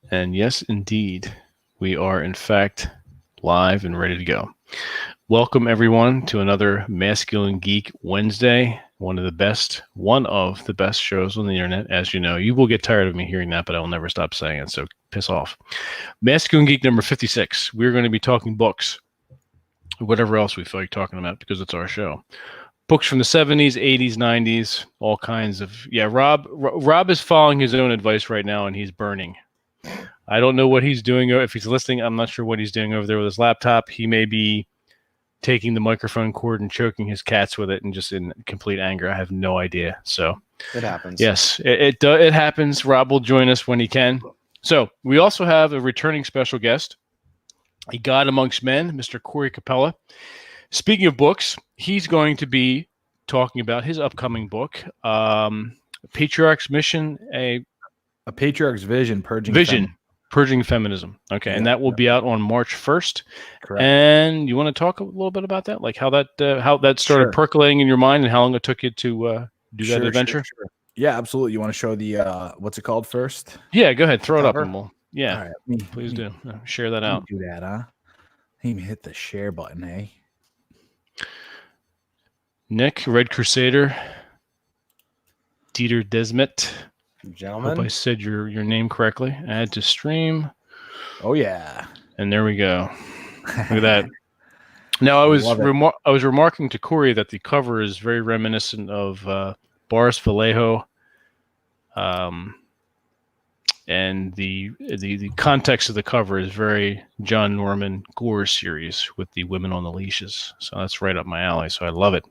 And yes, indeed, we are in fact live and ready to go. Welcome everyone to another Masculine Geek Wednesday. One of the best shows on the internet. As you know, you will get tired of me hearing that, but I will never stop saying it. So piss off. Masculine Geek number 56. We're going to be talking books, whatever else we feel like talking about, because it's our show. Books from the 70s, 80s, 90s, all kinds of. Yeah, Rob is following his own advice right now, and he's burning. I don't know what he's doing. If he's listening, I'm not sure what he's doing over there with his laptop. He may be taking the microphone cord and choking his cats with it, and just in complete anger. I have no idea. So it happens. Yes, it happens. Rob will join us when he can. So we also have a returning special guest, a god amongst men, Mr. Corey Capella. Speaking of books, he's going to be talking about his upcoming book, Patriarch's Mission, a Patriarch's Vision, Purging Feminism. Okay, and that will be out on March 1st. Correct. And you want to talk a little bit about that, like how that started percolating in your mind, and how long it took you to do that adventure? Sure. Yeah, absolutely. You want to show the what's it called first? Yeah, go ahead, throw it up, and we'll. Yeah, all right, please do share that out. Do that, huh? Even hit the share button, hey. Nick, Red Crusader, Dieter Desmet. Gentlemen, hope I said your name correctly. Add to stream. Oh yeah, and there we go. Look at that. Now I was remarking to Corey that the cover is very reminiscent of Boris Vallejo, and the context of the cover is very John Norman Gore series with the women on the leashes. So that's right up my alley. So I love it.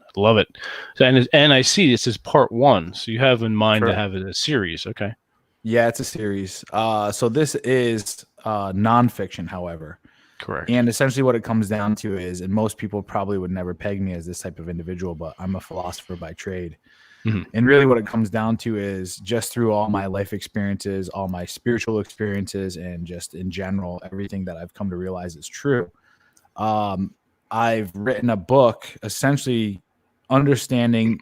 And I see this is part 1. So you have in mind to have it a series. Okay. Yeah, it's a series. So this is nonfiction, however. Correct. And essentially what it comes down to is, and most people probably would never peg me as this type of individual, but I'm a philosopher by trade. Mm-hmm. And really what it comes down to is, just through all my life experiences, all my spiritual experiences, and just in general, everything that I've come to realize is true. I've written a book essentially understanding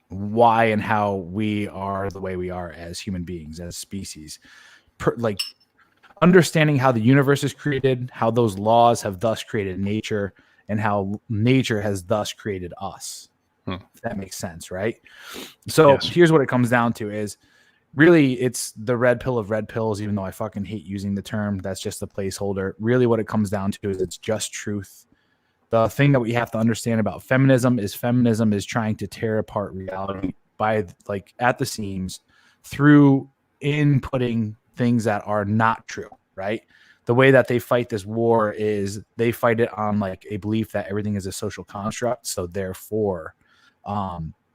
why and how we are the way we are as human beings, as species, like understanding how the universe is created, how those laws have thus created nature, and how nature has thus created us. If that makes sense, right? So Here's what it comes down to is, really, it's the red pill of red pills, even though I fucking hate using the term. That's just a placeholder. Really what it comes down to is it's just truth. The thing that we have to understand about feminism is trying to tear apart reality by, like, at the seams through inputting things that are not true, right? The way that they fight this war is they fight it on, like, a belief that everything is a social construct. So therefore,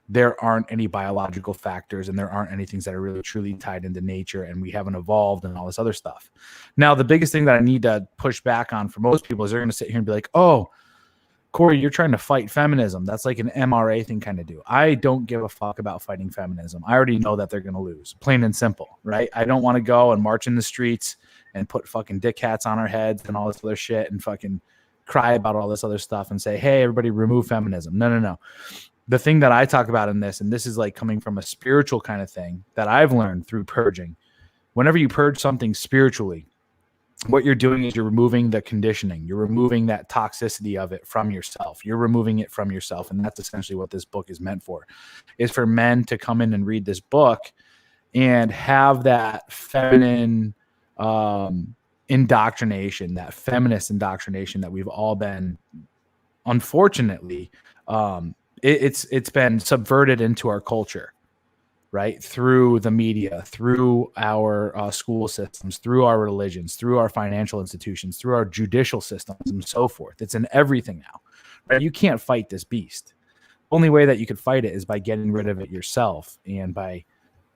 there aren't any biological factors, and there aren't any things that are really truly tied into nature, and we haven't evolved and all this other stuff. Now, the biggest thing that I need to push back on for most people is they're going to sit here and be like, oh, Corey, you're trying to fight feminism. That's like an MRA thing kind of do. I don't give a fuck about fighting feminism. I already know that they're going to lose, plain and simple, right? I don't want to go and march in the streets and put fucking dick hats on our heads and all this other shit and fucking cry about all this other stuff and say, hey, everybody remove feminism. No. The thing that I talk about in this, and this is like coming from a spiritual kind of thing that I've learned through purging. Whenever you purge something spiritually, what you're doing is you're removing the conditioning. You're removing that toxicity of it from yourself. You're removing it from yourself. And that's essentially what this book is meant for, is for men to come in and read this book and have that feminine indoctrination, that feminist indoctrination that we've all been, unfortunately, it's been subverted into our culture, right? Through the media, through our school systems, through our religions, through our financial institutions, through our judicial systems, and so forth. It's in everything now, right? You can't fight this beast. The only way that you could fight it is by getting rid of it yourself, and by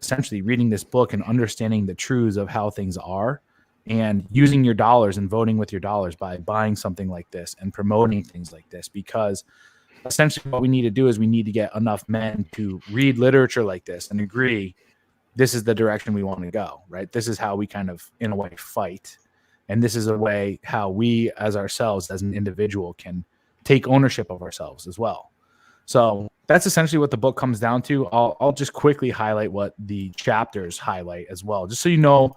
essentially reading this book and understanding the truths of how things are, and using your dollars and voting with your dollars by buying something like this and promoting things like this. Because essentially what we need to do is we need to get enough men to read literature like this and agree this is the direction we want to go, right? This is how we kind of, in a way, fight. And this is a way how we as ourselves, as an individual, can take ownership of ourselves as well. So that's essentially what the book comes down to. I'll just quickly highlight what the chapters highlight as well, just so you know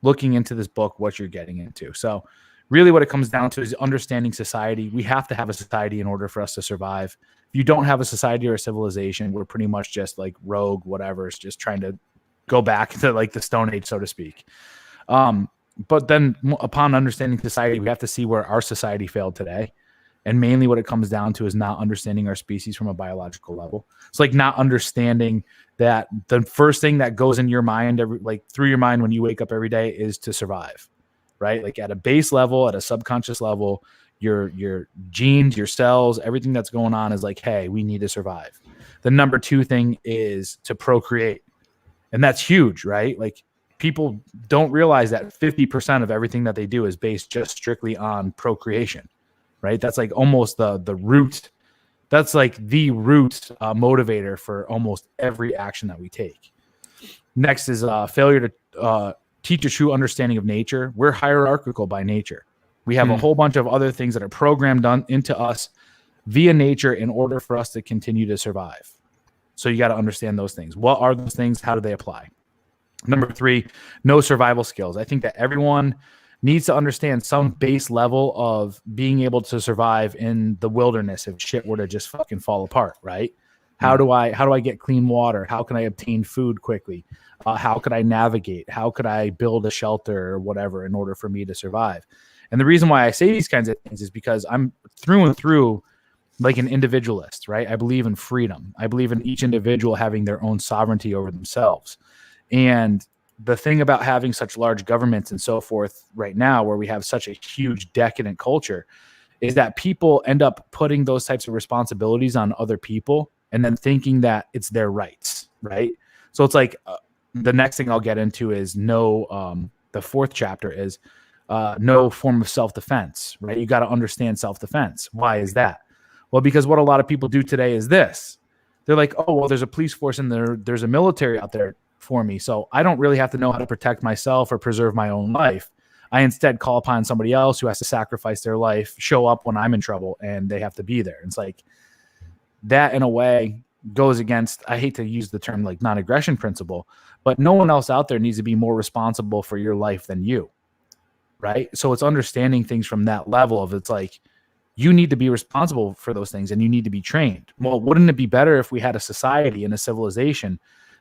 looking into this book what you're getting into. So really what it comes down to is understanding society. We have to have a society in order for us to survive. If you don't have a society or a civilization, we're pretty much just like rogue, whatever. It's just trying to go back to like the Stone Age, so to speak. But then upon understanding society, we have to see where our society failed today. And mainly what it comes down to is not understanding our species from a biological level. It's like not understanding that the first thing that goes in your mind, through your mind when you wake up every day, is to survive, right? Like at a base level, at a subconscious level, your genes, your cells, everything that's going on is like, hey, we need to survive. The number two thing is to procreate. And that's huge, right? Like people don't realize that 50% of everything that they do is based just strictly on procreation, right? That's like almost the root. That's like the root motivator for almost every action that we take. Next is failure to teach a true understanding of nature. We're hierarchical by nature. We have a whole bunch of other things that are programmed into us via nature in order for us to continue to survive. So you got to understand those things. What are those things? How do they apply? Number three, no survival skills. I think that everyone needs to understand some base level of being able to survive in the wilderness if shit were to just fucking fall apart, right? How do I get clean water? How can I obtain food quickly? How could I navigate? How could I build a shelter or whatever in order for me to survive? And the reason why I say these kinds of things is because I'm through and through like an individualist, right? I believe in freedom. I believe in each individual having their own sovereignty over themselves. And the thing about having such large governments and so forth right now, where we have such a huge decadent culture, is that people end up putting those types of responsibilities on other people and then thinking that it's their rights, right? So it's like the next thing I'll get into is the fourth chapter is no form of self-defense, right? You got to understand self-defense. Why is that? Well, because what a lot of people do today is this. They're like, oh, well, there's a police force and there's a military out there for me. So I don't really have to know how to protect myself or preserve my own life. I instead call upon somebody else who has to sacrifice their life, show up when I'm in trouble, and they have to be there. It's like that in a way goes against, I hate to use the term like non-aggression principle, but no one else out there needs to be more responsible for your life than you, right? So it's understanding things from that level of it's like, you need to be responsible for those things and you need to be trained. Well, wouldn't it be better if we had a society and a civilization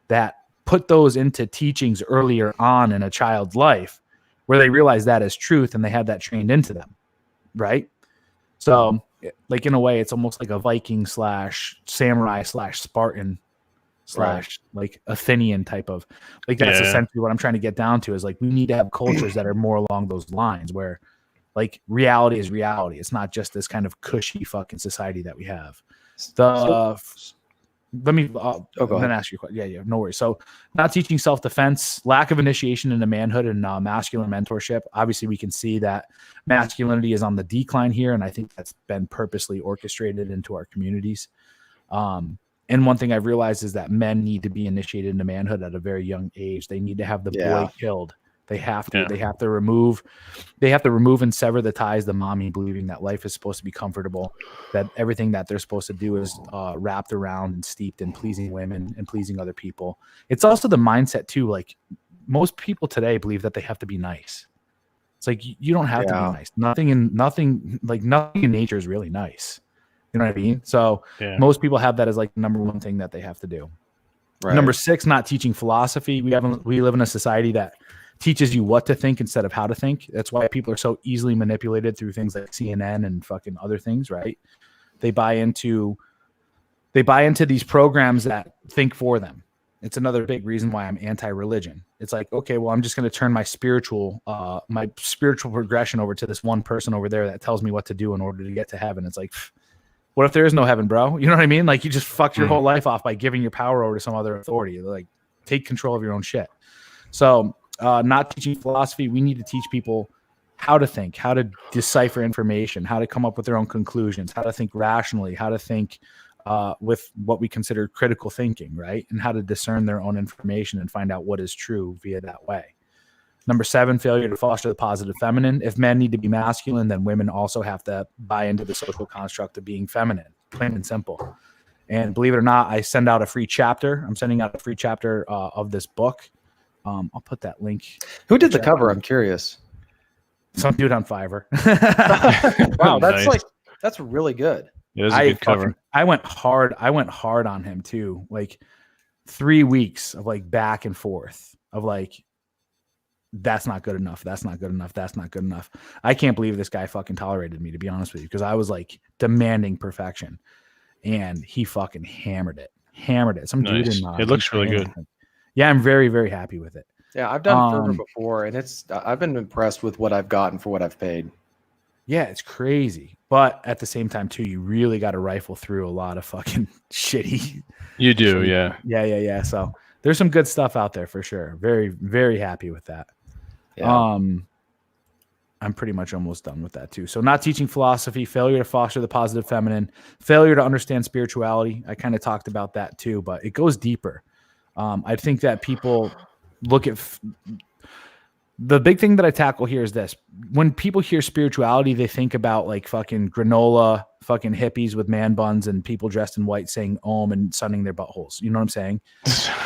that put those into teachings earlier on in a child's life where they realize that as truth and they had that trained into them, right? So like in a way, it's almost like a Viking / samurai / Spartan / like Athenian type of, like that's essentially what I'm trying to get down to is like, we need to have cultures that are more along those lines where like reality is reality. It's not just this kind of cushy fucking society that we have. Let me then ask you a question. Yeah, no worries. So not teaching self-defense, lack of initiation into manhood and masculine mentorship. Obviously, we can see that masculinity is on the decline here, and I think that's been purposely orchestrated into our communities. And one thing I've realized is that men need to be initiated into manhood at a very young age. They need to have the boy killed. They have to. They have to remove and sever the ties to mommy believing that life is supposed to be comfortable, that everything that they're supposed to do is wrapped around and steeped in pleasing women and pleasing other people. It's also the mindset too. Like most people today believe that they have to be nice. It's like you don't have to be nice. Nothing in nature is really nice. You know what I mean? So most people have that as like the number one thing that they have to do. Right. Number 6, not teaching philosophy. We live in a society that teaches you what to think instead of how to think. That's why people are so easily manipulated through things like CNN and fucking other things, right? They buy into these programs that think for them. It's another big reason why I'm anti-religion. It's like, okay, well, I'm just going to turn my spiritual progression over to this one person over there that tells me what to do in order to get to heaven. It's like, what if there is no heaven, bro? You know what I mean? Like you just fucked your whole life off by giving your power over to some other authority. Like take control of your own shit. So not teaching philosophy, we need to teach people how to think, how to decipher information, how to come up with their own conclusions, how to think rationally, how to think with what we consider critical thinking, right? And how to discern their own information and find out what is true via that way. Number 7, failure to foster the positive feminine. If men need to be masculine, then women also have to buy into the social construct of being feminine, plain and simple. And believe it or not, I send out a free chapter. I'm sending out a free chapter of this book I'll put that link. Who did the cover? I'm curious. Some dude on Fiverr. Wow, Nice. that's really good. It is a good cover. I went hard on him too. Like 3 weeks of like back and forth of like, that's not good enough. That's not good enough. That's not good enough. I can't believe this guy fucking tolerated me, to be honest with you, because I was like demanding perfection, and he fucking hammered it. Some dude in it looks really good. Yeah, I'm very, very happy with it. Yeah, I've done Fiverr before, and I've been impressed with what I've gotten for what I've paid. Yeah, it's crazy. But at the same time, too, you really got to rifle through a lot of fucking shitty. You do, yeah. Yeah. So there's some good stuff out there for sure. Very, very happy with that. Yeah. I'm pretty much almost done with that too. So not teaching philosophy, failure to foster the positive feminine, failure to understand spirituality. I kind of talked about that too, but it goes deeper. I think that people look at the big thing that I tackle here is this. When people hear spirituality, they think about like fucking granola, fucking hippies with man buns and people dressed in white saying Om and sunning their buttholes. You know what I'm saying?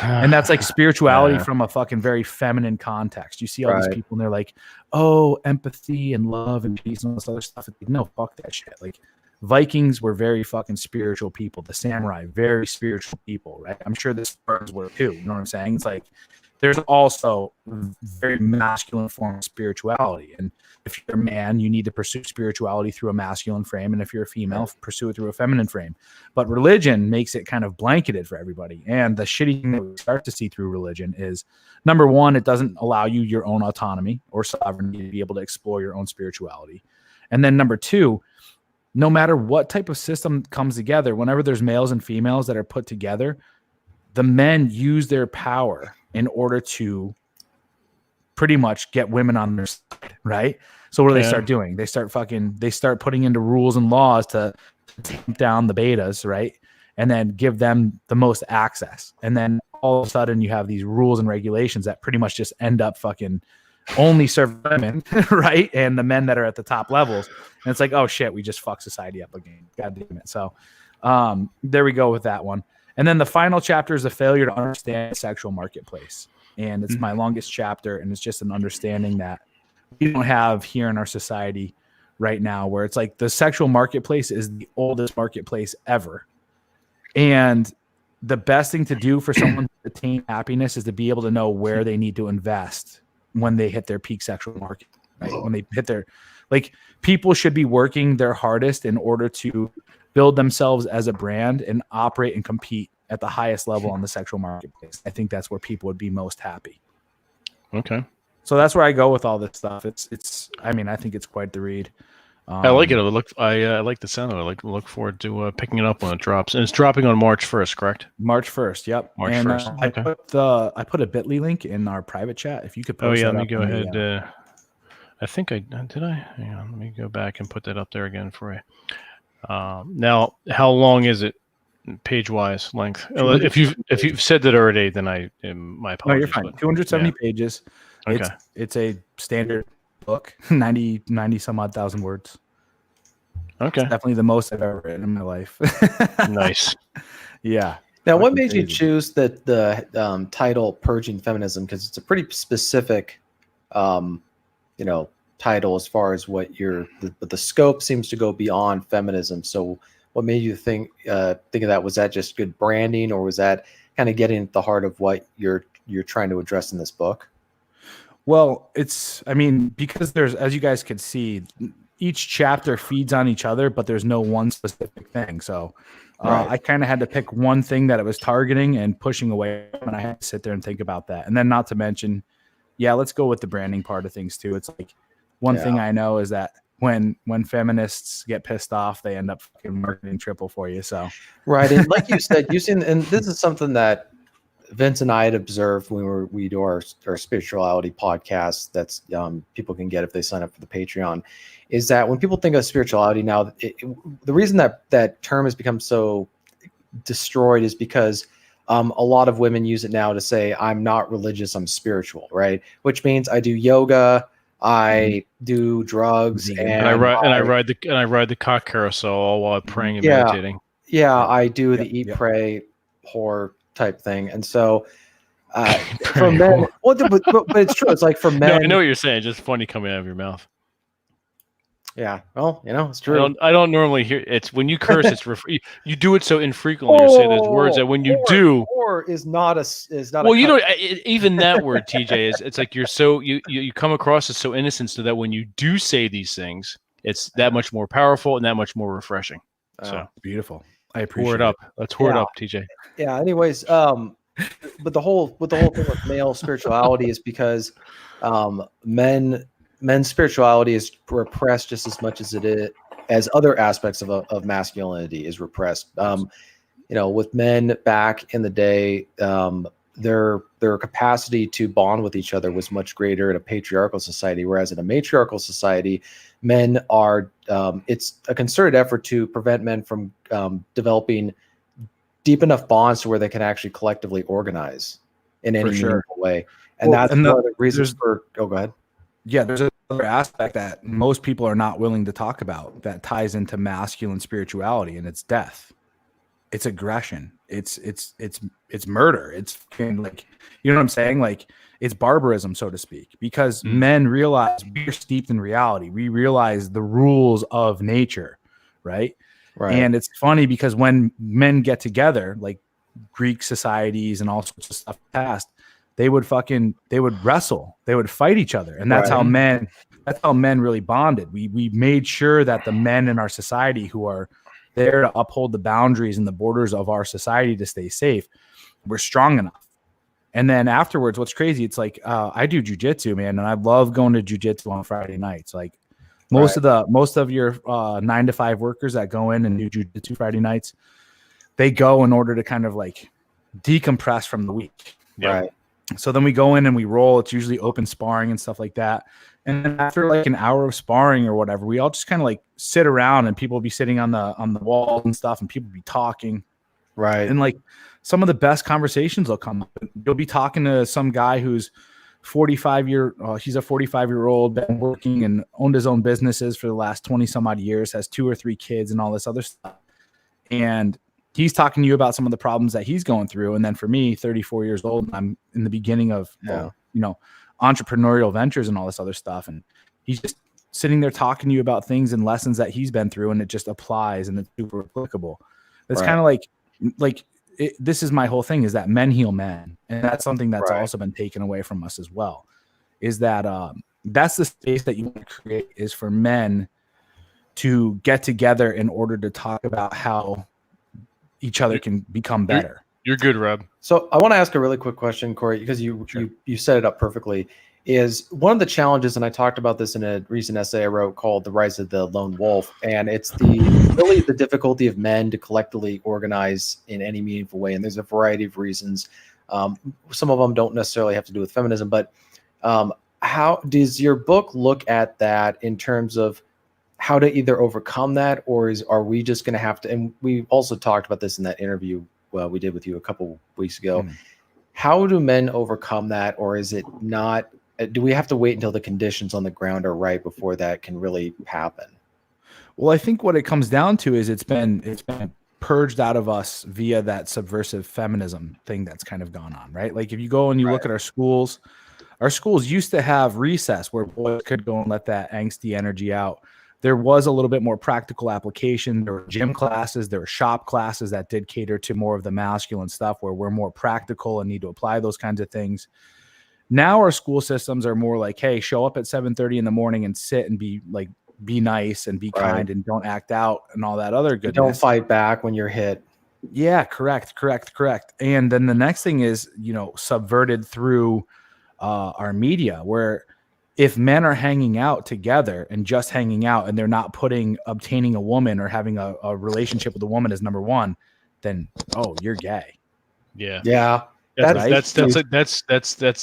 And that's like spirituality from a fucking very feminine context. You see all these people and they're like, oh, empathy and love and peace and all this other stuff. It's like, no, fuck that shit. Like Vikings were very fucking spiritual people. The samurai, very spiritual people, right? I'm sure the Spartans were too. You know what I'm saying? It's like, there's also very masculine form of spirituality. And if you're a man, you need to pursue spirituality through a masculine frame. And if you're a female, pursue it through a feminine frame. But religion makes it kind of blanketed for everybody. And the shitty thing that we start to see through religion is, number one, it doesn't allow you your own autonomy or sovereignty to be able to explore your own spirituality. And then number two, no matter what type of system comes together, whenever there's males and females that are put together, the men use their power in order to pretty much get women on their side, right? So what do they start doing? They start putting into rules and laws to tamp down the betas, right? And then give them the most access. And then all of a sudden you have these rules and regulations that pretty much just end up fucking only serve women, right? And the men that are at the top levels. And it's like, oh shit, we just fucked society up again. God damn it. So there we go with that one. And then the final chapter is the failure to understand the sexual marketplace. And it's my longest chapter. And it's just an understanding that we don't have here in our society right now, where it's like the sexual marketplace is the oldest marketplace ever. And the best thing to do for someone to attain happiness is to be able to know where they need to invest when they hit their peak sexual market, right? When they hit their, like, people should be working their hardest in order to build themselves as a brand and operate and compete at the highest level on the sexual marketplace. I think that's where people would be most happy. Okay. So that's where I go with all this stuff. I think it's quite the read. I like it. I like the sound of it. Look forward to picking it up when it drops. And it's dropping on March 1st, correct? March 1st. Yep. March 1st. Okay. I put a bit.ly link in our private chat. If you could post let me go ahead. I think I did. Hang on. Let me go back and put that up there again for you. Now, how long is it, page-wise, length? If you've said that already, then my apologies. No, you're fine. 270 pages. Okay. It's a standard book, 90 some odd thousand words. Okay. It's definitely the most I've ever written in my life. Nice. Yeah. Now, what made you choose the title "Purging Feminism"? Because it's a pretty specific, title as far as what the scope seems to go beyond feminism. So what made you think of that? Was that just good branding, or was that kind of getting at the heart of what you're trying to address in this book? Well, because there's, as you guys could see, each chapter feeds on each other, but there's no one specific thing. So I kind of had to pick one thing that it was targeting and pushing away, and I had to sit there and think about that. And then, not to mention, let's go with the branding part of things too. It's like, one thing I know is that when feminists get pissed off, they end up fucking marketing triple for you. So right, and like you said, and this is something that Vince and I had observed when we do our spirituality podcast. That's people can get if they sign up for the Patreon. Is that when people think of spirituality now, the reason that term has become so destroyed is because a lot of women use it now to say, I'm not religious, I'm spiritual, right? Which means I do yoga, I do drugs, and I ride the cock carousel all while praying and meditating. Yeah, I do the eat, pray, whore type thing. And so For men, well, but it's true. It's like for No, men. I know what you're saying. Just funny coming out of your mouth. Yeah, well, it's true. I don't normally hear it's when you curse. It's you do it so infrequently or say those words that when you do, or is not a well, you know, even that word, TJ, is it's like you're so you come across as so innocent, so that when you do say these things, it's that much more powerful and that much more refreshing. So beautiful. I appreciate whore it up. Let's whore it up, TJ. Yeah. Anyways, but the whole thing with male spirituality is because men's spirituality is repressed just as much as it is as other aspects of masculinity is repressed. With men back in the day, their capacity to bond with each other was much greater in a patriarchal society, whereas in a matriarchal society, men are it's a concerted effort to prevent men from developing deep enough bonds to where they can actually collectively organize in any meaningful way. And that's one of the reasons for go ahead. Yeah, there's another aspect that most people are not willing to talk about that ties into masculine spirituality, and it's death. It's aggression. It's murder. It's like, you know what I'm saying? Like, it's barbarism, so to speak, because men realize we're steeped in reality. We realize the rules of nature, right? Right. And it's funny because when men get together, like Greek societies and all sorts of stuff past, they would wrestle, they would fight each other. And that's how men really bonded. We made sure that the men in our society who are there to uphold the boundaries and the borders of our society to stay safe were strong enough. And then afterwards, what's crazy, it's like I do jujitsu, man, and I love going to jujitsu on Friday nights. Like most of your 9 to 5 workers that go in and do jujitsu Friday nights, they go in order to kind of like decompress from the week. Yeah. Right. So then we go in and we roll. It's usually open sparring and stuff like that. And then after like an hour of sparring or whatever, we all just kind of like sit around and people will be sitting on the wall and stuff, and people be talking. Right. And like some of the best conversations will come up. You'll be talking to some guy who's he's a 45-year-old, been working and owned his own businesses for the last 20 some odd years, has 2 or 3 kids and all this other stuff. And he's talking to you about some of the problems that he's going through. And then for me, 34 years old, I'm in the beginning of, entrepreneurial ventures and all this other stuff. And he's just sitting there talking to you about things and lessons that he's been through, and it just applies and it's super applicable. It's kind of like this is my whole thing, is that men heal men. And that's something that's also been taken away from us as well, is that that's the space that you want to create, is for men to get together in order to talk about how each other can become better. You're good, Rob. So I want to ask a really quick question, Corey, because you set it up perfectly. Is one of the challenges, and I talked about this in a recent essay I wrote called "The Rise of the Lone Wolf," and it's the difficulty of men to collectively organize in any meaningful way. And there's a variety of reasons. Some of them don't necessarily have to do with feminism, but how does your book look at that in terms of how to either overcome that, or are we just going to have to? And we also talked about this in that interview we did with you a couple weeks ago. How do men overcome that, or is it not? Do we have to wait until the conditions on the ground are right before that can really happen? Well, I think what it comes down to is it's been purged out of us via that subversive feminism thing that's kind of gone on, right? Like if you go and you look at our schools used to have recess where boys could go and let that angsty energy out. There was a little bit more practical application. There were gym classes, there were shop classes that did cater to more of the masculine stuff where we're more practical and need to apply those kinds of things. Now our school systems are more like, hey, show up at 7:30 in the morning and sit and be nice and be kind and don't act out and all that other goodness. Don't fight back when you're hit. Yeah, correct. And then the next thing is, subverted through our media, where if men are hanging out together and just hanging out and they're not putting obtaining a woman or having a relationship with a woman as number one, then, you're gay. Yeah. That's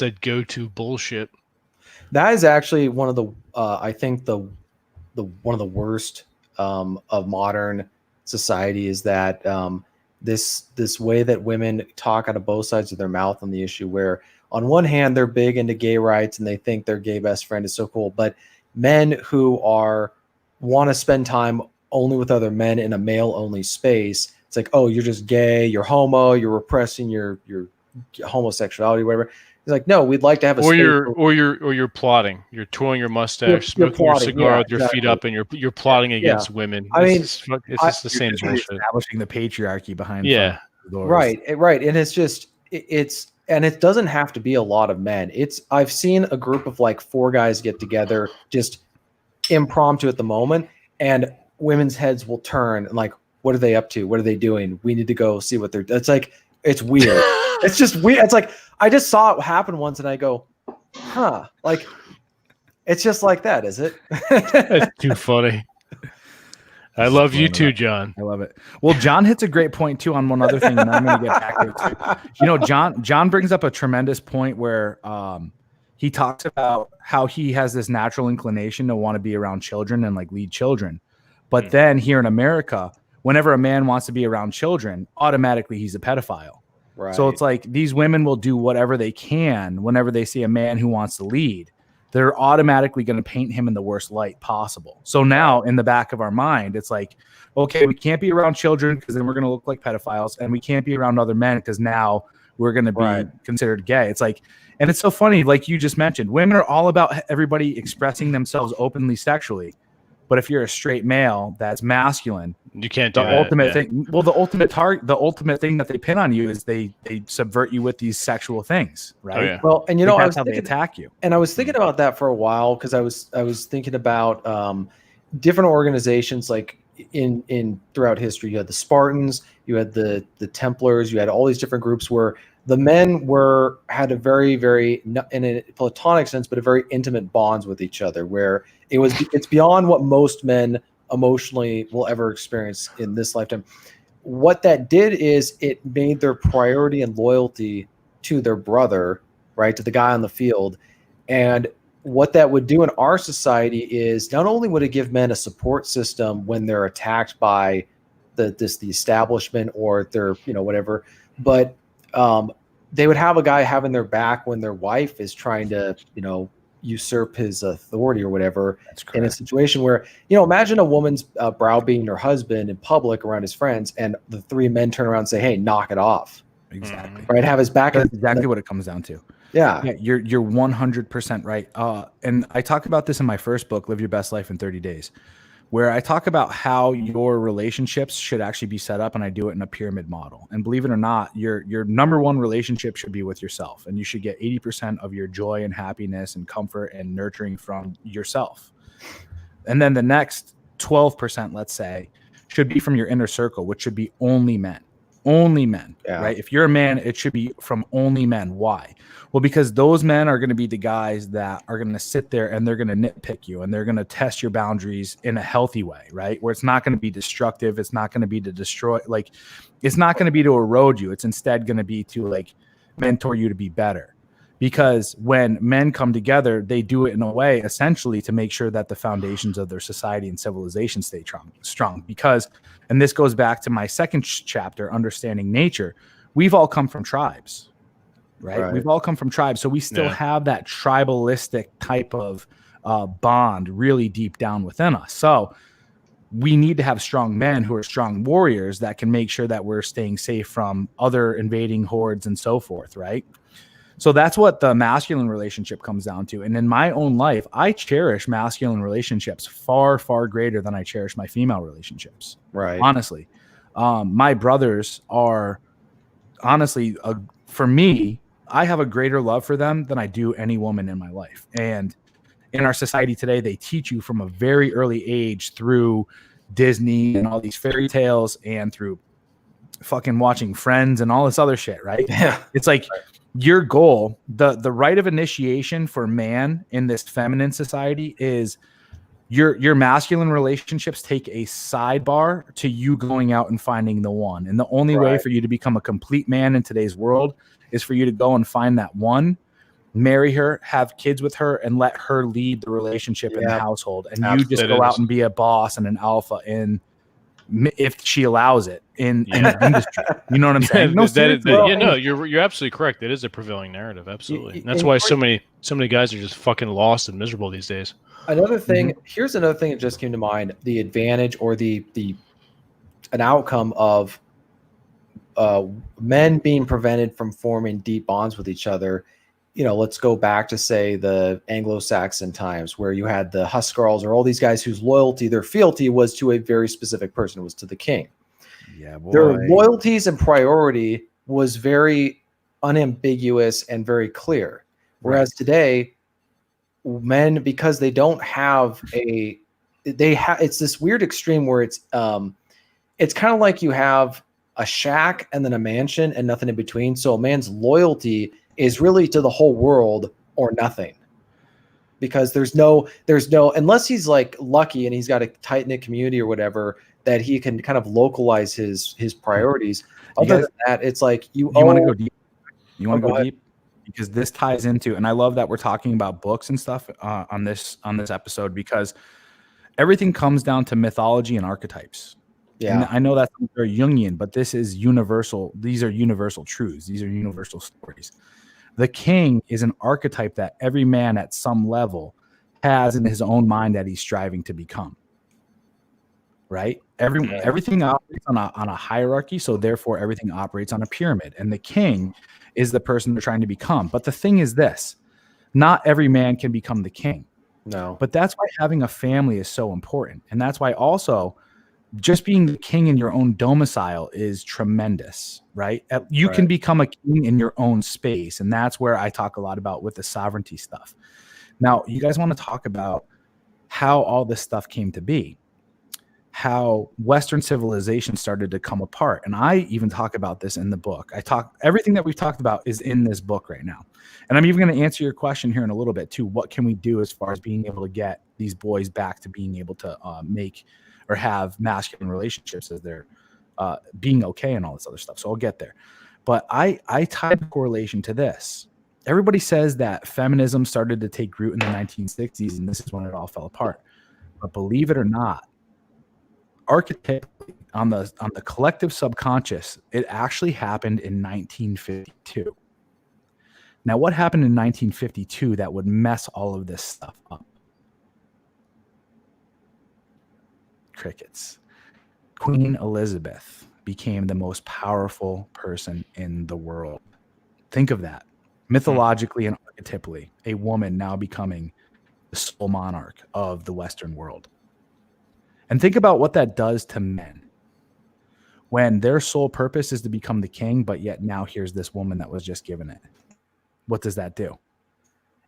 a go-to bullshit. That is actually one of the I think the one of the worst of modern society is that this way that women talk out of both sides of their mouth on the issue, where on one hand they're big into gay rights and they think their gay best friend is so cool, but men who want to spend time only with other men in a male only space, it's like, oh, you're just gay, you're homo, you're repressing your homosexuality, whatever. He's like, no, we'd like to have a or space you're plotting. You're twirling your mustache, You're smoking your plotting, cigar yeah, with your feet exactly. up, and you're plotting Yeah. against women. I mean, it's just the same bullshit. Establishing the patriarchy behind Yeah. the doors. Right. And it's just and it doesn't have to be a lot of men. I've seen a group of like 4 guys get together just impromptu at the moment, and women's heads will turn and like, what are they up to? What are they doing? We need to go see what they're. It's like, it's weird. It's just weird. It's like, I just saw it happen once and I go, huh, like, it's just like that, is it? That's too funny. I love you too, John. I love it. Well, John hits a great point too on one other thing, and I'm going to get back to it too. You know, John brings up a tremendous point where he talks about how he has this natural inclination to want to be around children and like lead children. But then here in America, whenever a man wants to be around children, automatically he's a pedophile. Right. So it's like these women will do whatever they can whenever they see a man who wants to lead. They're automatically going to paint him in the worst light possible. So now in the back of our mind, it's like, okay, we can't be around children because then we're going to look like pedophiles, and we can't be around other men because now we're going to be considered gay. It's like, and it's so funny, like you just mentioned, women are all about everybody expressing themselves openly sexually. But if you're a straight male that's masculine, you can't do the ultimate thing. Well, the ultimate thing that they pin on you is they subvert you with these sexual things, right? Oh, yeah. Well, and you know, that's how they attack you. And I was thinking about that for a while because I was thinking about different organizations like in throughout history. You had the Spartans, you had the Templars, you had all these different groups where the men had a very, very, in a platonic sense, but a very intimate bonds with each other, where it's beyond what most men emotionally will ever experience in this lifetime. What that did is it made their priority and loyalty to their brother, right, to the guy on the field. And what that would do in our society is not only would it give men a support system when they're attacked by the establishment or their, whatever, but they would have a guy having their back when their wife is trying to, usurp his authority or whatever. In a situation where, imagine a woman's browbeating her husband in public around his friends, and the 3 men turn around and say, hey, knock it off. Exactly. Right. Have his back. That's exactly what it comes down to. Yeah. You're 100% right. And I talk about this in my first book, Live Your Best Life in 30 Days, where I talk about how your relationships should actually be set up, and I do it in a pyramid model. And believe it or not, your number one relationship should be with yourself, and you should get 80% of your joy and happiness and comfort and nurturing from yourself. And then the next 12%, let's say, should be from your inner circle, which should be only men. Only men, right? If you're a man, it should be from only men. Why? Well, because those men are going to be the guys that are going to sit there and they're going to nitpick you and they're going to test your boundaries in a healthy way, right? Where it's not going to be destructive. It's not going to be to destroy, like, it's not going to be to erode you. It's instead going to be to like mentor you to be better. Because when men come together, they do it in a way essentially to make sure that the foundations of their society and civilization stay strong. Because, and this goes back to my second chapter, Understanding Nature, we've all come from tribes, right? We've all come from tribes. So we still have that tribalistic type of bond really deep down within us. So we need to have strong men who are strong warriors that can make sure that we're staying safe from other invading hordes and so forth, right? So that's what the masculine relationship comes down to. And in my own life, I cherish masculine relationships far, far greater than I cherish my female relationships. Right. Honestly, my brothers are honestly, for me, I have a greater love for them than I do any woman in my life. And in our society today, they teach you from a very early age through Disney and all these fairy tales and through fucking watching Friends and all this other shit, right? Yeah. It's like, your goal, the rite of initiation for man in this feminine society is your masculine relationships take a sidebar to you going out and finding the one. And the only way for you to become a complete man in today's world is for you to go and find that one, marry her, have kids with her, and let her lead the relationship in the household. And you just go out and be a boss and an alpha if she allows it in the industry. You know what I'm saying? You're absolutely correct. It is a prevailing narrative. Absolutely. And that's why so many guys are just fucking lost and miserable these days. Another thing, here's another thing that just came to mind, the advantage or an outcome of men being prevented from forming deep bonds with each other. Let's go back to, say, the Anglo-Saxon times, where you had the Huscarls or all these guys whose loyalty, their fealty, was to a very specific person. It was to the king. Yeah, boy. Their loyalties and priority was very unambiguous and very clear. Whereas today, men, because they don't have it's this weird extreme where it's kind of like you have a shack and then a mansion and nothing in between. So a man's loyalty is really to the whole world or nothing, because there's no, unless he's like lucky and he's got a tight knit community or whatever, that he can kind of localize his priorities. Other than that, it's like you want to go deep. You want to go deep, because this ties into, and I love that we're talking about books and stuff on this episode, because everything comes down to mythology and archetypes. Yeah, and I know that's very Jungian, but this is universal. These are universal truths. These are universal stories. The king is an archetype that every man at some level has in his own mind that he's striving to become. Right? Everything operates on a hierarchy, so therefore everything operates on a pyramid. And the king is the person they're trying to become. But the thing is this: not every man can become the king. No. But that's why having a family is so important. And that's why also just being the king in your own domicile is tremendous, right? You can become a king in your own space. And that's where I talk a lot about with the sovereignty stuff. Now, you guys want to talk about how all this stuff came to be, how Western civilization started to come apart. And I even talk about this in the book. Everything that we've talked about is in this book right now. And I'm even going to answer your question here in a little bit too. What can we do as far as being able to get these boys back to being able to make or have masculine relationships as they're being okay and all this other stuff. So I'll get there. But I tie the correlation to this. Everybody says that feminism started to take root in the 1960s, and this is when it all fell apart. But believe it or not, archetypically, on the collective subconscious, it actually happened in 1952. Now, what happened in 1952 that would mess all of this stuff up? Crickets. Queen Elizabeth became the most powerful person in the world. Think of that. Mythologically and archetypally, a woman now becoming the sole monarch of the Western world. And think about what that does to men when their sole purpose is to become the king, but yet now here's this woman that was just given it. What does that do?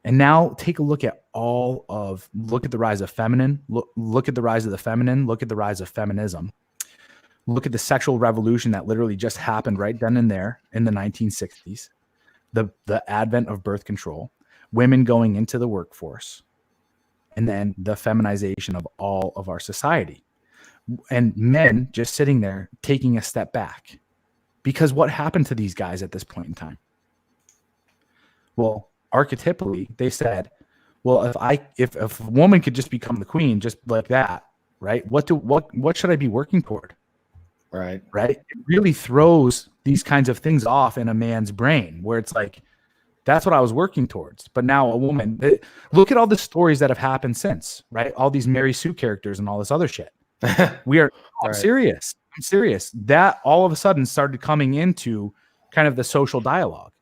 And now take a look at look at the rise of feminine, look at the rise of the feminine, look at the rise of feminism. Look at the sexual revolution that literally just happened right then and there in the 1960s. The advent of birth control, women going into the workforce, and then the feminization of all of our society. And men just sitting there taking a step back. Because what happened to these guys at this point in time? Well, archetypally, they said, well, if a woman could just become the queen just like that, right? What should I be working toward? Right. It really throws these kinds of things off in a man's brain, where it's like, that's what I was working towards. But now a woman, look at all the stories that have happened since, right? All these Mary Sue characters and all this other shit. I'm serious. That all of a sudden started coming into kind of the social dialogue.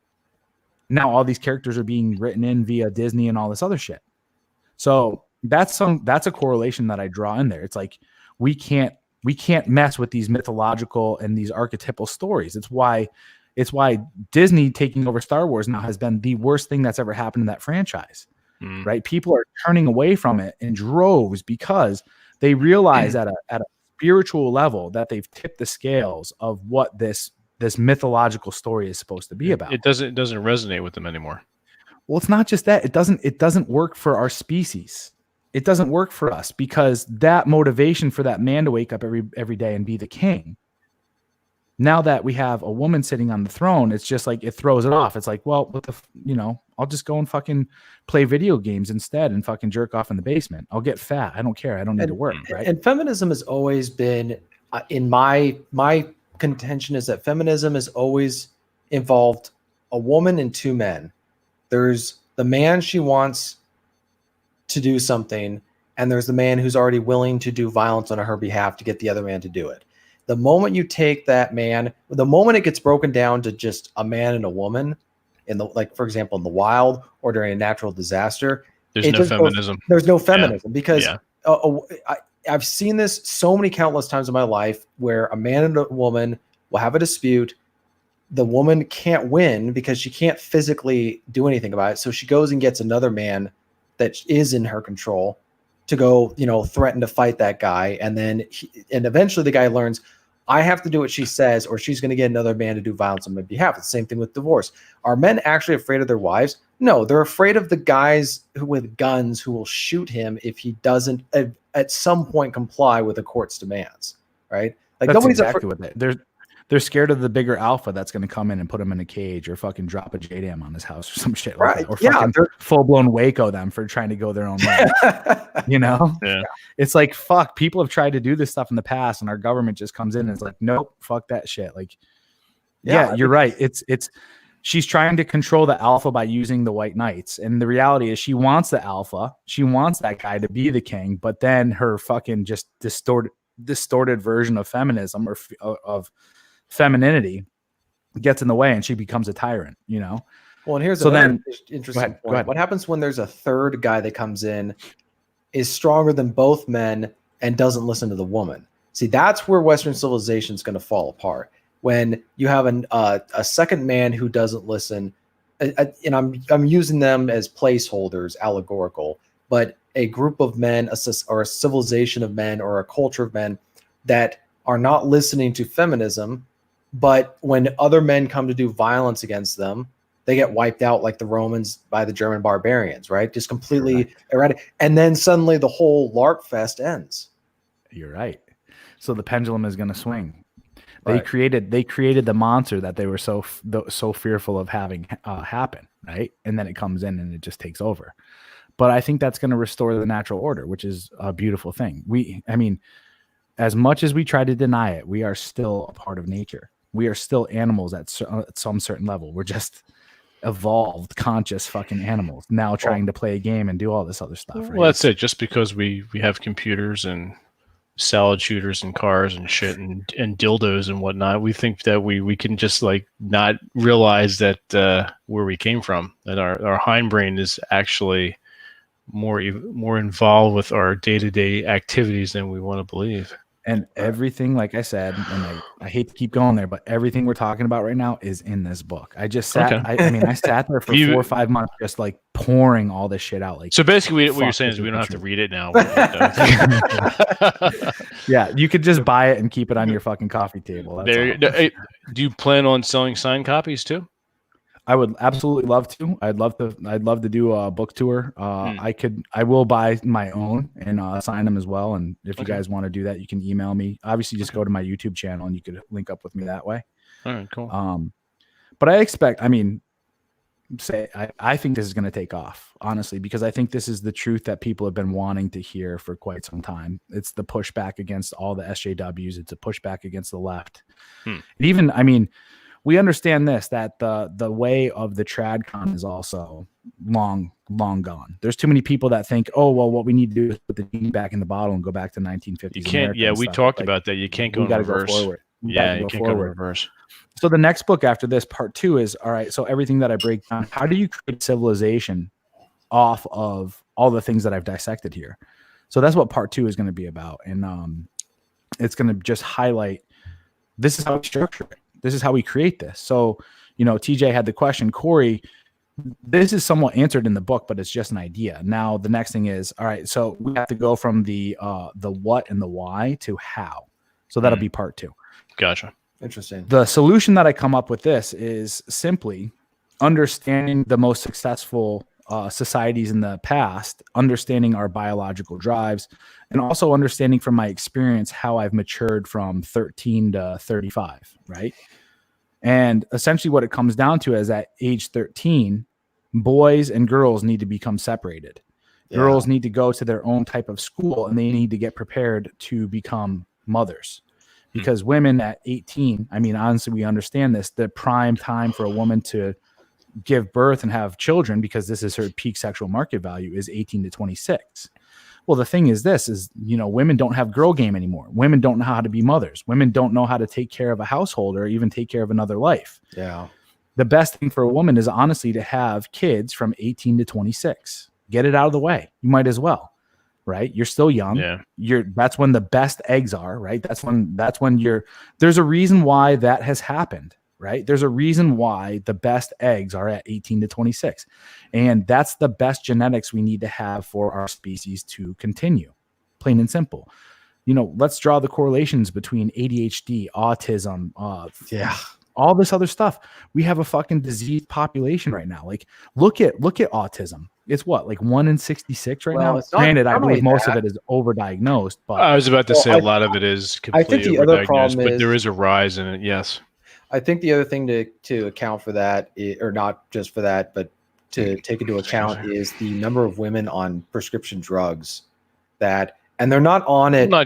Now all these characters are being written in via Disney and all this other shit. So that's a correlation that I draw in there. It's like, we can't mess with these mythological and these archetypal stories. It's why Disney taking over Star Wars now has been the worst thing that's ever happened in that franchise, right? People are turning away from it in droves because they realize at a spiritual level that they've tipped the scales of what this mythological story is supposed to be about. It doesn't resonate with them anymore. Well, it's not just that. It doesn't work for our species. It doesn't work for us, because that motivation for that man to wake up every day and be the king. Now that we have a woman sitting on the throne, it's just like, it throws it off. It's like, well, I'll just go and fucking play video games instead and fucking jerk off in the basement. I'll get fat. I don't care. I don't need to work. Right. And feminism has always been, in my contention, is that feminism has always involved a woman and two men. There's the man she wants to do something, and there's the man who's already willing to do violence on her behalf to get the other man to do it. The moment you take that man, the moment it gets broken down to just a man and a woman, in the, like, for example, in the wild or during a natural disaster, There's no feminism. There's no feminism because Yeah. I've seen this so many countless times in my life where a man and a woman will have a dispute. The woman can't win because she can't physically do anything about it. So she goes and gets another man that is in her control to go, you know, threaten to fight that guy. And then, and eventually the guy learns, I have to do what she says, or she's going to get another man to do violence on my behalf. It's the same thing with divorce. Are men actually afraid of their wives? No, they're afraid of the guys who with guns who will shoot him if he doesn't at some point comply with the court's demands. Right? Like That's nobody's exactly what they're scared of the bigger alpha that's going to come in and put him in a cage or fucking drop a JDAM on his house or some shit like Right. that. Or Yeah, fucking full-blown Waco them for trying to go their own way. You know? Yeah. It's like, fuck, people have tried to do this stuff in the past and our government just comes in and is like, nope, fuck that shit. Like, yeah, you're right. It's she's trying to control the alpha by using the white knights. And the reality is she wants the alpha. She wants that guy to be the king, but then her fucking just distorted version of feminism or of femininity gets in the way and she becomes a tyrant, you know? Well, and here's another interesting point. What happens when there's a third guy that comes in, is stronger than both men, and doesn't listen to the woman? See, that's where Western civilization is going to fall apart. When you have a second man who doesn't listen, and I'm using them as placeholders, allegorical, but a group of men, or a civilization of men, or a culture of men that are not listening to feminism, but when other men come to do violence against them, they get wiped out like the Romans by the German barbarians, right? Just completely erratic. And then suddenly the whole LARP fest ends. You're right. So the pendulum is going to swing. They created the monster that they were so fearful of having happen, right? And then it comes in and it just takes over. But I think that's going to restore the natural order, which is a beautiful thing. I mean, as much as we try to deny it, we are still a part of nature. We are still animals at some certain level. We're just evolved, conscious fucking animals now trying to play a game and do all this other stuff. Right? Well, that's it. Just because we have computers and salad shooters and cars and shit and dildos and whatnot, we think that we can just like not realize that where we came from, that our hindbrain is actually more involved with our day-to-day activities than we want to believe. And everything, like I said, and I hate to keep going there, but everything we're talking about right now is in this book. I just sat, I sat there for 4 or 5 months, just like pouring all this shit out. Like, so basically what you're saying is we don't have to read it now. Yeah. You could just buy it and keep it on your fucking coffee table. Do you plan on selling signed copies too? I would absolutely love to. I'd love to do a book tour. I will buy my own and sign them as well. And if you guys want to do that, you can email me. Obviously, just go to my YouTube channel and you could link up with me that way. All right, cool. But I think this is going to take off, honestly, because I think this is the truth that people have been wanting to hear for quite some time. It's the pushback against all the SJWs. It's a pushback against the left. And even, we understand this, that the way of the TradCon is also long gone. There's too many people that think, oh, well, what we need to do is put the genie back in the bottle and go back to 1950s. You can't. Yeah, we talked about that. You can't go in reverse. Go forward. You can't go in reverse. So the next book after this, part 2, is, all right, so everything that I break down, how do you create civilization off of all the things that I've dissected here? So that's what part 2 is going to be about. And it's going to just highlight, this is how we structure it. This is how we create this. So, TJ had the question, Corey, this is somewhat answered in the book, but it's just an idea. Now, the next thing is, all right, so we have to go from the what and the why to how. So that'll be part 2. Gotcha. Interesting. The solution that I come up with this is simply understanding the most successful societies in the past, understanding our biological drives, and also understanding from my experience how I've matured from 13 to 35, right? And essentially what it comes down to is at age 13, boys and girls need to become separated. Yeah. Girls need to go to their own type of school and they need to get prepared to become mothers. Because women at 18, honestly, we understand this, the prime time for a woman to give birth and have children, because this is her peak sexual market value, is 18 to 26. Well, the thing is women don't have girl game anymore. Women don't know how to be mothers. Women don't know how to take care of a household or even take care of another life. Yeah. The best thing for a woman is honestly to have kids from 18 to 26. Get it out of the way. You might as well, right? You're still young. Yeah. That's when the best eggs are, right? That's when there's a reason why that has happened, right? There's a reason why the best eggs are at 18 to 26. And that's the best genetics we need to have for our species to continue, plain and simple. Let's draw the correlations between ADHD, autism, all this other stuff. We have a fucking diseased population right now. Like, look at autism. It's what, like 1 in 66 right now? Granted, I believe most of it is overdiagnosed. But I was about to say a lot of it is completely I think the other problem but there is a rise in it. Yes. I think the other thing to account for that, or not just for that, but to take into account is the number of women on prescription drugs and they're not on it. Not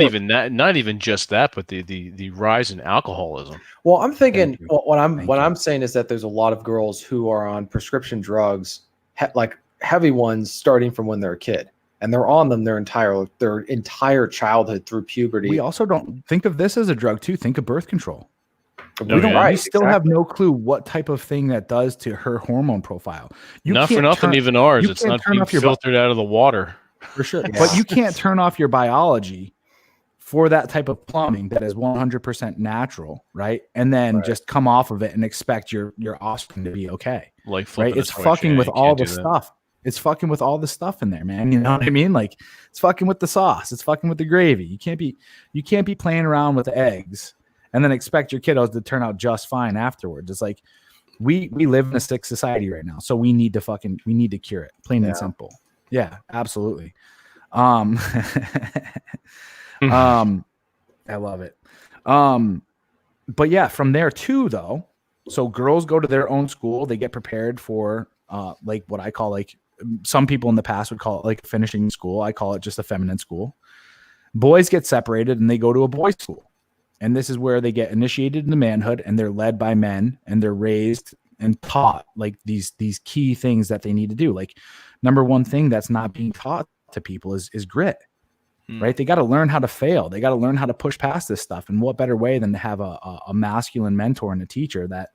even just that, but the rise in alcoholism. Well, I'm thinking what I'm saying is that there's a lot of girls who are on prescription drugs, like heavy ones, starting from when they're a kid, and they're on them their entire childhood through puberty. We also don't think of this as a drug too. Think of birth control. We still have no clue what type of thing that does to her hormone profile. Not for nothing, even ours. It's not being filtered out of the water. For sure. Yeah. But you can't turn off your biology for that type of plumbing that is 100% natural, right? And then just come off of it and expect your offspring to be okay. Like, right? It's fucking with all the stuff. It's fucking with all the stuff in there, man. You know what I mean? Like, it's fucking with the sauce. It's fucking with the gravy. You can't be playing around with eggs and then expect your kiddos to turn out just fine afterwards. It's like we live in a sick society right now, so we need to cure it, plain and simple. Yeah, absolutely. I love it. But yeah, from there too, though. So girls go to their own school. They get prepared for like what I call, like, some people in the past would call it like finishing school. I call it just a feminine school. Boys get separated and they go to a boys' school. And this is where they get initiated into manhood, and they're led by men, and they're raised and taught like these key things that they need to do. Like, number one thing that's not being taught to people is grit, right? They got to learn how to fail. They got to learn how to push past this stuff. And what better way than to have a masculine mentor and a teacher that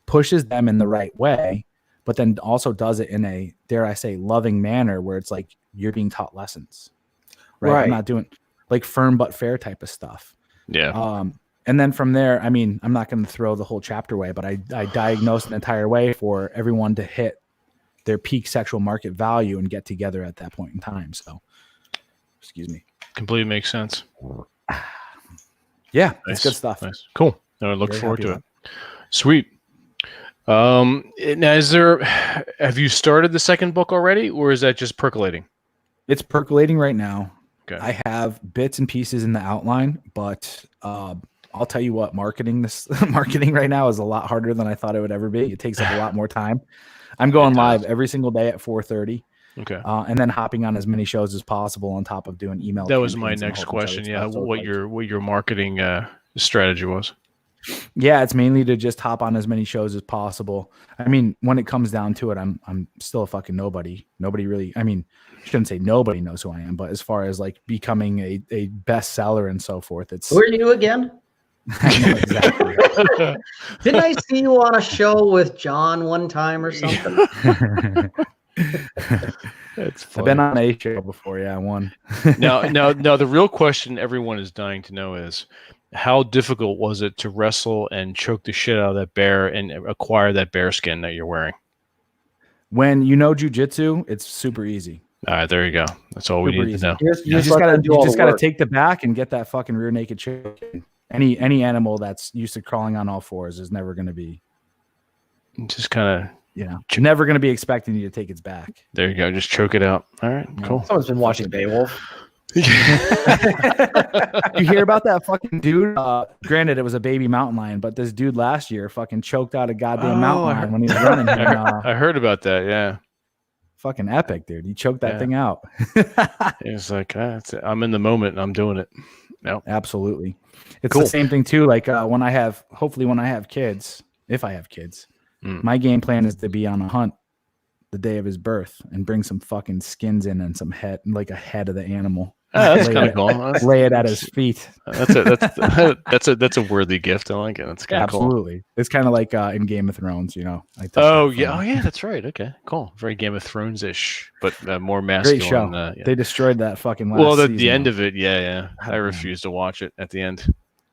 pushes them in the right way, but then also does it in a, dare I say, loving manner where it's like you're being taught lessons, right? I'm not doing like firm but fair type of stuff. Yeah. And then from there, I mean, I'm not going to throw the whole chapter away, but I diagnosed an entire way for everyone to hit their peak sexual market value and get together at that point in time. So, excuse me. Completely makes sense. Yeah, it's good stuff. Nice. Cool. I look forward to it. Sweet. Now, have you started the second book already, or is that just percolating? It's percolating right now. Okay. I have bits and pieces in the outline, but I'll tell you what, marketing right now is a lot harder than I thought it would ever be. It takes up a lot more time. I'm going live every single day at 4:30. Okay. And then hopping on as many shows as possible on top of doing email. That was my next question. Yeah. What your marketing strategy was. Yeah, it's mainly to just hop on as many shows as possible. I mean, when it comes down to it, I'm still a fucking nobody. Nobody really, I mean, I shouldn't say nobody knows who I am, but as far as like becoming a bestseller and so forth, it's. Who are you again? I know exactly. Didn't I see you on a show with John one time or something? That's funny. I've been on a show before. Yeah, I won. Now, the real question everyone is dying to know is, how difficult was it to wrestle and choke the shit out of that bear and acquire that bear skin that you're wearing? When you know jujitsu, it's super easy. All right, there you go. That's all we need to know. You just gotta take the back and get that fucking rear naked choke. Any animal that's used to crawling on all fours is never going to be. Just kind of, never going to be expecting you to take its back. There you go. Just choke it out. All right, cool. Someone's been watching Beowulf. You hear about that fucking dude? Granted, it was a baby mountain lion, but this dude last year fucking choked out a goddamn mountain lion when he was running. I heard about that. Yeah. Fucking epic, dude. He choked that thing out. It's like, I'm in the moment and I'm doing it. No, absolutely. It's the same thing too. Like when I have kids, if I have kids, my game plan is to be on a hunt the day of his birth and bring some fucking skins in and some head, like a head of the animal. That's Lay kind it- of cool. Lay it at his feet. That's a worthy gift. I like it. That's kind of cool. Absolutely. It's kind of like in Game of Thrones, you know. I took Oh that yeah, from- oh yeah, that's right. Okay, cool. Very Game of Thrones ish, but more masculine. Great show. Yeah. They destroyed that fucking last Well, the season, end though. of it, yeah. God I damn. refused to watch it at the end.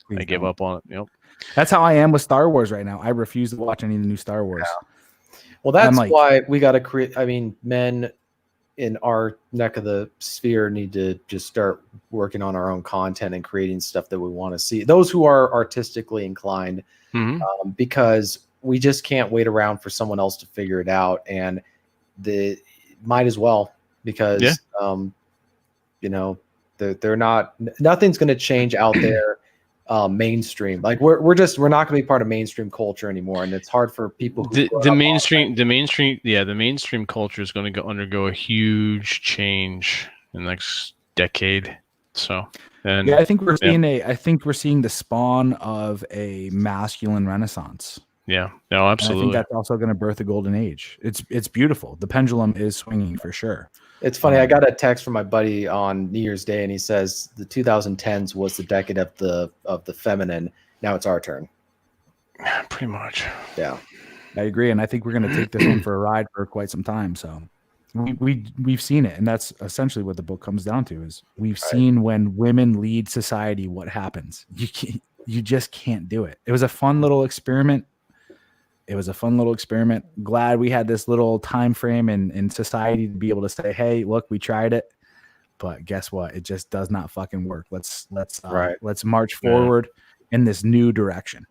Please I gave don't. up on it. Yep. That's how I am with Star Wars right now. I refuse to watch any of the new Star Wars. Well, that's I'm like- why we got to create. I mean, men in our neck of the sphere need to just start working on our own content and creating stuff that we want to see. Those who are artistically inclined, Mhm. because we just can't wait around for someone else to figure it out. And might as well, because you know, they're not. Nothing's going to change out there. Mainstream, like we're not going to be part of mainstream culture anymore, and it's hard for people who The mainstream culture is going to undergo a huge change in the next decade. So, and Yeah, I think we're seeing the spawn of a masculine renaissance. yeah, no, And I absolutely. think that's also going to birth a golden age. It's beautiful. The pendulum is swinging for sure. It's funny. I got a text from my buddy on New Year's Day, and he says the 2010s was the decade of the feminine. Now it's our turn. Pretty much. Yeah. I agree, and I think we're going to take this one for a ride for quite some time. So we've seen it, and that's essentially what the book comes down to: is we've seen when women lead society, what happens. You just can't do it. It was a fun little experiment. Glad we had this little time frame in society to be able to say, hey, look, we tried it, but guess what? It just does not fucking work. Let's march forward in this new direction.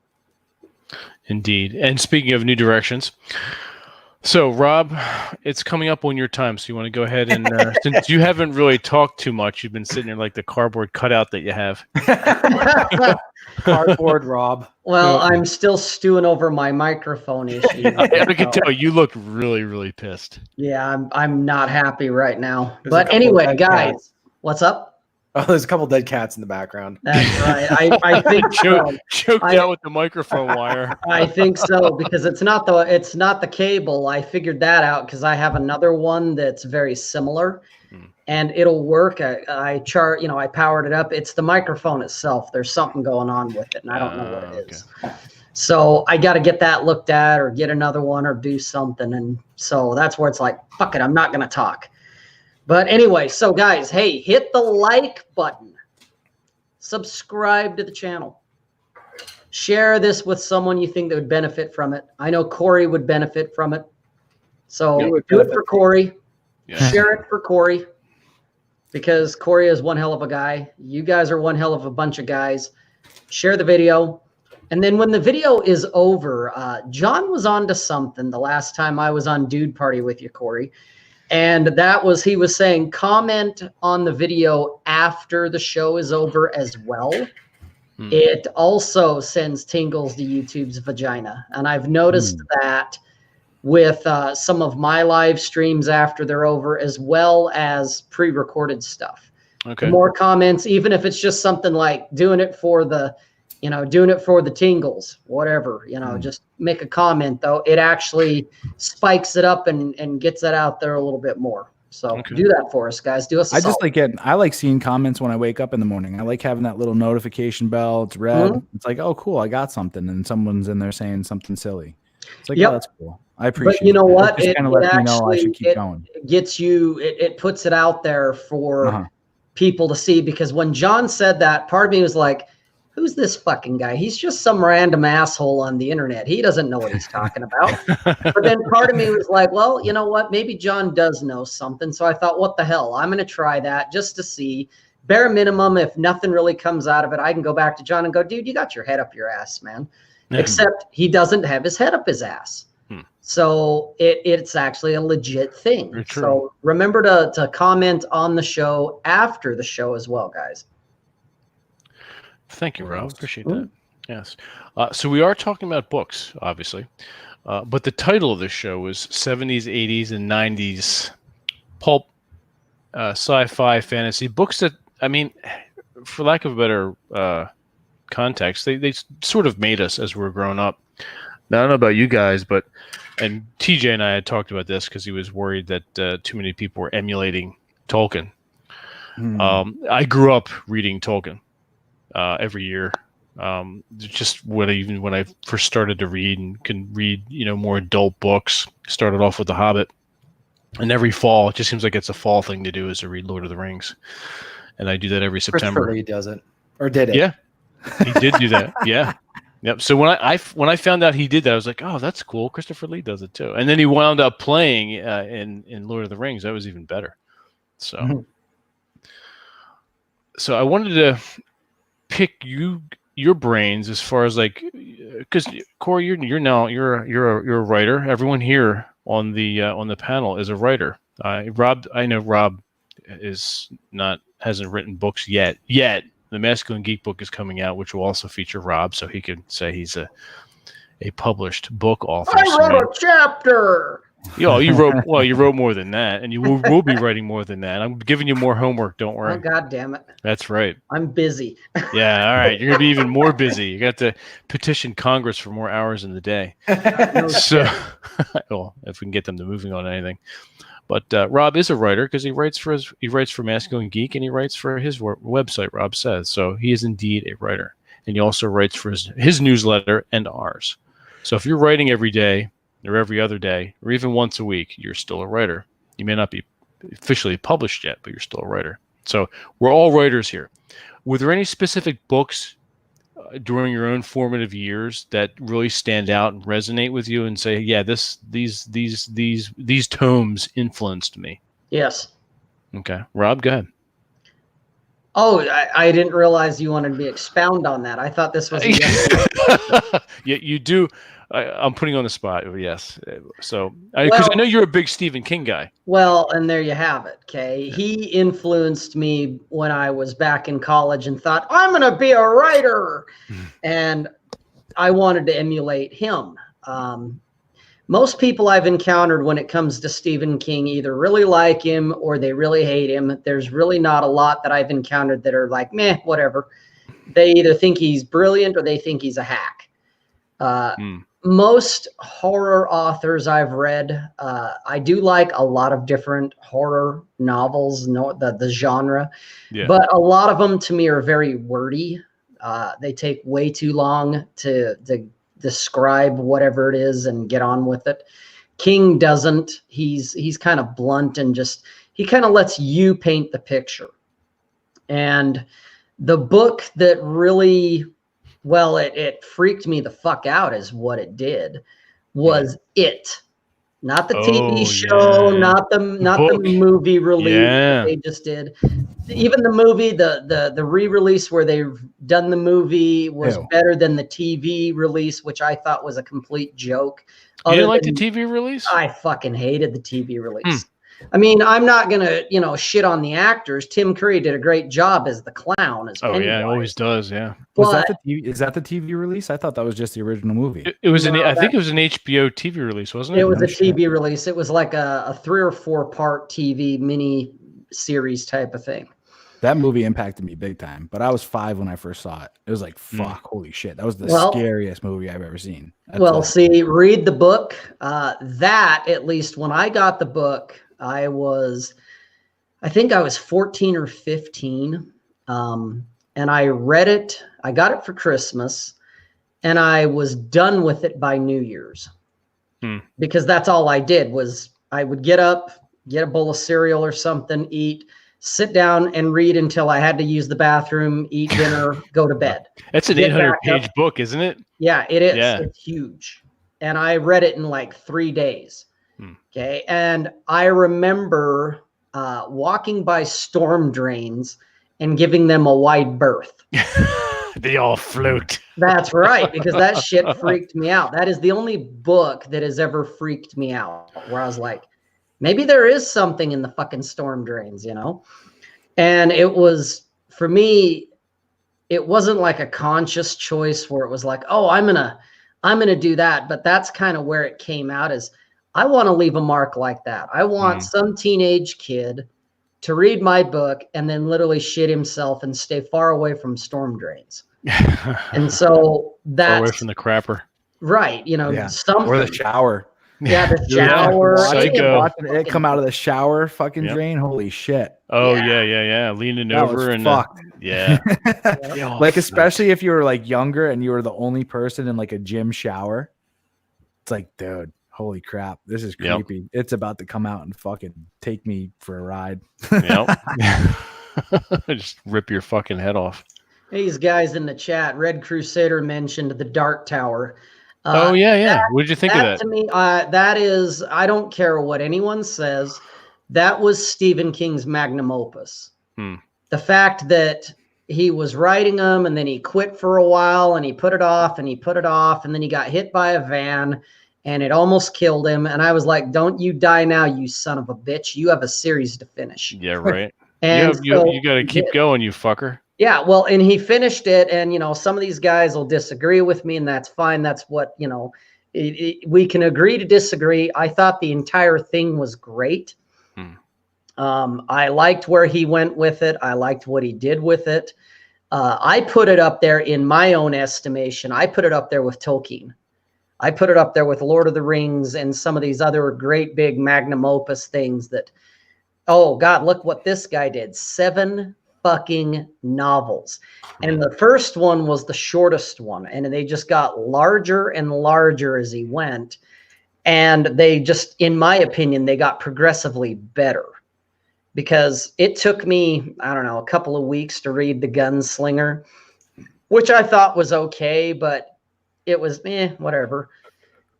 Indeed. And speaking of new directions, so Rob, it's coming up on your time. So you want to go ahead and since you haven't really talked too much, you've been sitting there like the cardboard cutout that you have. Cardboard Rob. Well, I'm still stewing over my microphone issue. I can tell you look really, really pissed. Yeah, I'm not happy right now. There's a But couple anyway, dead guys, cats. what's up? Oh, there's a couple dead cats in the background. That's right. I think so. Choked out with the microphone wire. I think so, because it's not the cable. I figured that out because I have another one that's very similar, and it'll work. I powered it up. It's the microphone itself. There's something going on with it, and I don't know what it is. So I got to get that looked at, or get another one, or do something. And so that's where it's like, fuck it, I'm not going to talk. But anyway, so guys, hey, hit the like button. Subscribe to the channel. Share this with someone you think that would benefit from it. I know Corey would benefit from it. So do it for Corey. Yeah. Share it for Corey. Because Corey is one hell of a guy. You guys are one hell of a bunch of guys. Share the video. And then when the video is over, John was on to something the last time I was on Dude Party with you, Corey. And he was saying, comment on the video after the show is over as well. It also sends tingles to YouTube's vagina. And I've noticed that with some of my live streams after they're over, as well as pre-recorded stuff. Okay. The more comments, even if it's just something like doing it for the tingles, whatever, just make a comment, though. It actually spikes it up and gets it out there a little bit more. So do that for us, guys. Do us a solid. I like seeing comments when I wake up in the morning. I like having that little notification bell. It's red. It's like, oh, cool, I got something. And someone's in there saying something silly. It's like, oh, that's cool. I appreciate it. But you know what? It kind of lets me know I should keep going. It puts it out there for people to see, because when John said that, part of me was like, who's this fucking guy? He's just some random asshole on the internet. He doesn't know what he's talking about. But then part of me was like, well, you know what? Maybe John does know something. So I thought, what the hell? I'm going to try that just to see. Bare minimum, if nothing really comes out of it, I can go back to John and go, dude, you got your head up your ass, man. Except he doesn't have his head up his ass. So it's actually a legit thing. So remember to comment on the show after the show as well, guys. Thank you, Rob. Appreciate that. Yes. So we are talking about books, obviously. But the title of the show is 70s, 80s, and 90s pulp, sci-fi, fantasy books that, I mean, for lack of a better context, they sort of made us as we were growing up. Now, I don't know about you guys, but and TJ and I had talked about this because he was worried that too many people were emulating Tolkien. I grew up reading Tolkien every year. Just when I first started to read and can read, more adult books, started off with The Hobbit, and every fall, it just seems like it's a fall thing to do is to read Lord of the Rings, and I do that every September. Christopher Lee does it, or did it? Yeah, he did do that. Yeah, yep. So when I found out he did that, I was like, oh, that's cool. Christopher Lee does it too, and then he wound up playing in Lord of the Rings. That was even better. So, so I wanted to pick your brains as far as like, because Corey, you're a writer. Everyone here on the panel is a writer. Rob, I know Rob hasn't written books yet. The Masculine Geek book is coming out, which will also feature Rob, so he could say he's a published book author. I wrote a chapter. You wrote more than that, and you will be writing more than that. I'm giving you more homework. Don't worry. Oh, God damn it. That's right. I'm busy. Yeah, all right. You're going to be even more busy. You got to petition Congress for more hours in the day. So, well, if we can get them to moving on anything. But Rob is a writer because he writes for Masculine Geek, and he writes for his website, Rob Says. So he is indeed a writer. And he also writes for his newsletter and ours. So if you're writing every day or every other day or even once a week, you're still a writer. You may not be officially published yet, but you're still a writer. So we're all writers here. Were there any specific books during your own formative years that really stand out and resonate with you and say, yeah, these tomes influenced me? Yes. Okay. Rob, go ahead. Oh, I didn't realize you wanted me to expound on that. I thought this was a yes. Yeah, you do. I'm putting you on the spot. Yes. So, because I know you're a big Stephen King guy. Well, and there you have it. Okay. Yeah. He influenced me when I was back in college and thought, I'm going to be a writer. And I wanted to emulate him. Most people I've encountered when it comes to Stephen King either really like him or they really hate him. There's really not a lot that I've encountered that are like, meh, whatever. They either think he's brilliant or they think he's a hack. Most horror authors I've read, I do like a lot of different horror novels, the genre, but a lot of them to me are very wordy. They take way too long to describe whatever it is and get on with it. King doesn't. He's kind of blunt and he kind of lets you paint the picture. And the book that really, well, it freaked me the fuck out is what it did was It. Not the TV show, not the movie release they just did. Even the movie, the re-release where they've done the movie was better than the TV release, which I thought was a complete joke. You didn't like the TV release? I fucking hated the TV release. I mean, I'm not gonna, shit on the actors. Tim Curry did a great job as the clown. Yeah, he always does. Yeah. Is that the TV release? I thought that was just the original movie. I think it was an HBO TV release, wasn't it? It was a TV release. It was like a 3 or 4 part TV mini series type of thing. That movie impacted me big time, but I was 5 when I first saw it. It was like, fuck, holy shit. That was the scariest movie I've ever seen. Read the book. That, at least when I got the book, I think I was 14 or 15. And I read it. I got it for Christmas and I was done with it by New Year's because that's all I did was I would get up, get a bowl of cereal or something, eat, sit down and read until I had to use the bathroom, eat dinner, go to bed. That's an 800-page book, isn't it? Yeah, it is. Yeah. It's huge. And I read it in like 3 days. Okay. And I remember walking by storm drains and giving them a wide berth. They all float. That's right. Because that shit freaked me out. That is the only book that has ever freaked me out where I was like, maybe there is something in the fucking storm drains, And it was, for me, it wasn't like a conscious choice where it was like, oh, I'm going to do that. But that's kind of where it came out as, I want to leave a mark like that. I want some teenage kid to read my book and then literally shit himself and stay far away from storm drains. And so that's far away from the crapper. Right. Or the shower. Yeah, the Yeah, shower. Psycho. Watching it come out of the shower fucking Yep. drain. Holy shit. Oh Yeah. yeah. Leaning That was over and fucked. yeah. Like, especially if you were like younger and you were the only person in like a gym shower. It's like, dude, holy crap. This is Yep. creepy. It's about to come out and fucking take me for a ride. Yep. Just rip your fucking head off. These guys in the chat, Red Crusader mentioned the Dark Tower. Oh yeah. What did you think of that? To me, that is, I don't care what anyone says. That was Stephen King's magnum opus. The fact that he was writing them and then he quit for a while and he put it off and he put it off and then he got hit by a van and it almost killed him. And I was like, don't you die now, you son of a bitch. You have a series to finish. Yeah, right. And you got to keep going, you fucker. Yeah, well, and he finished it, and some of these guys will disagree with me, and that's fine. That's what we can agree to disagree. I thought the entire thing was great. I liked where he went with it. I liked what he did with it. I put it up there in my own estimation. I put it up there with Tolkien. I put it up there with Lord of the Rings and some of these other great big magnum opus things that, oh God, look what this guy did. 7 fucking novels. And the first one was the shortest one. And they just got larger and larger as he went. And they just, in my opinion, they got progressively better. Because it took me, I don't know, a couple of weeks to read The Gunslinger, which I thought was okay, but it was whatever.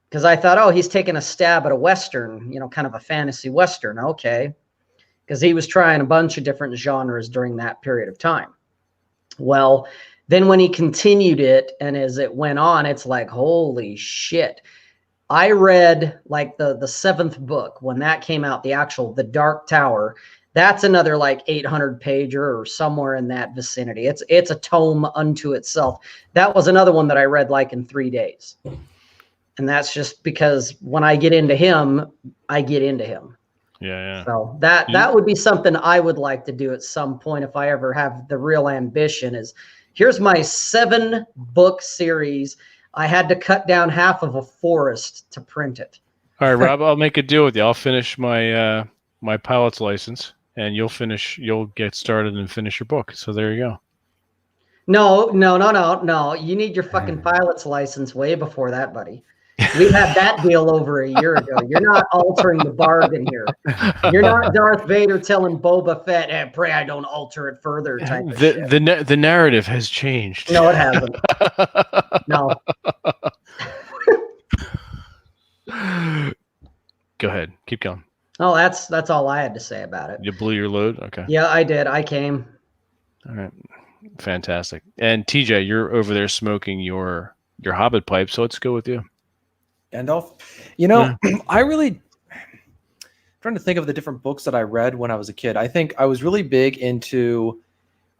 Because I thought, oh, he's taking a stab at a Western, kind of a fantasy Western. Okay. Because he was trying a bunch of different genres during that period of time. Well, then when he continued it and as it went on, it's like, holy shit. I read like the 7th book when that came out, The Dark Tower. That's another like 800 pager or somewhere in that vicinity. It's a tome unto itself. That was another one that I read like in 3 days. And that's just because when I get into him, I get into him. Yeah. So that would be something I would like to do at some point if I ever have the real ambition is here's my 7-book series. I had to cut down half of a forest to print it. All right, Rob, I'll make a deal with you. I'll finish my my pilot's license and you'll get started and finish your book. So there you go. No. You need your fucking pilot's license way before that, buddy. We had that deal over a year ago. You're not altering the bargain here. You're not Darth Vader telling Boba Fett, hey, pray I don't alter it further. Type of shit. The narrative has changed. No, it hasn't. No. Go ahead. Keep going. Oh, that's all I had to say about it. You blew your load? Okay. Yeah, I did. I came. All right. Fantastic. And TJ, you're over there smoking your Hobbit pipe, so let's go with you. Gandalf. Trying to think of the different books that I read when I was a kid. I think I was really big into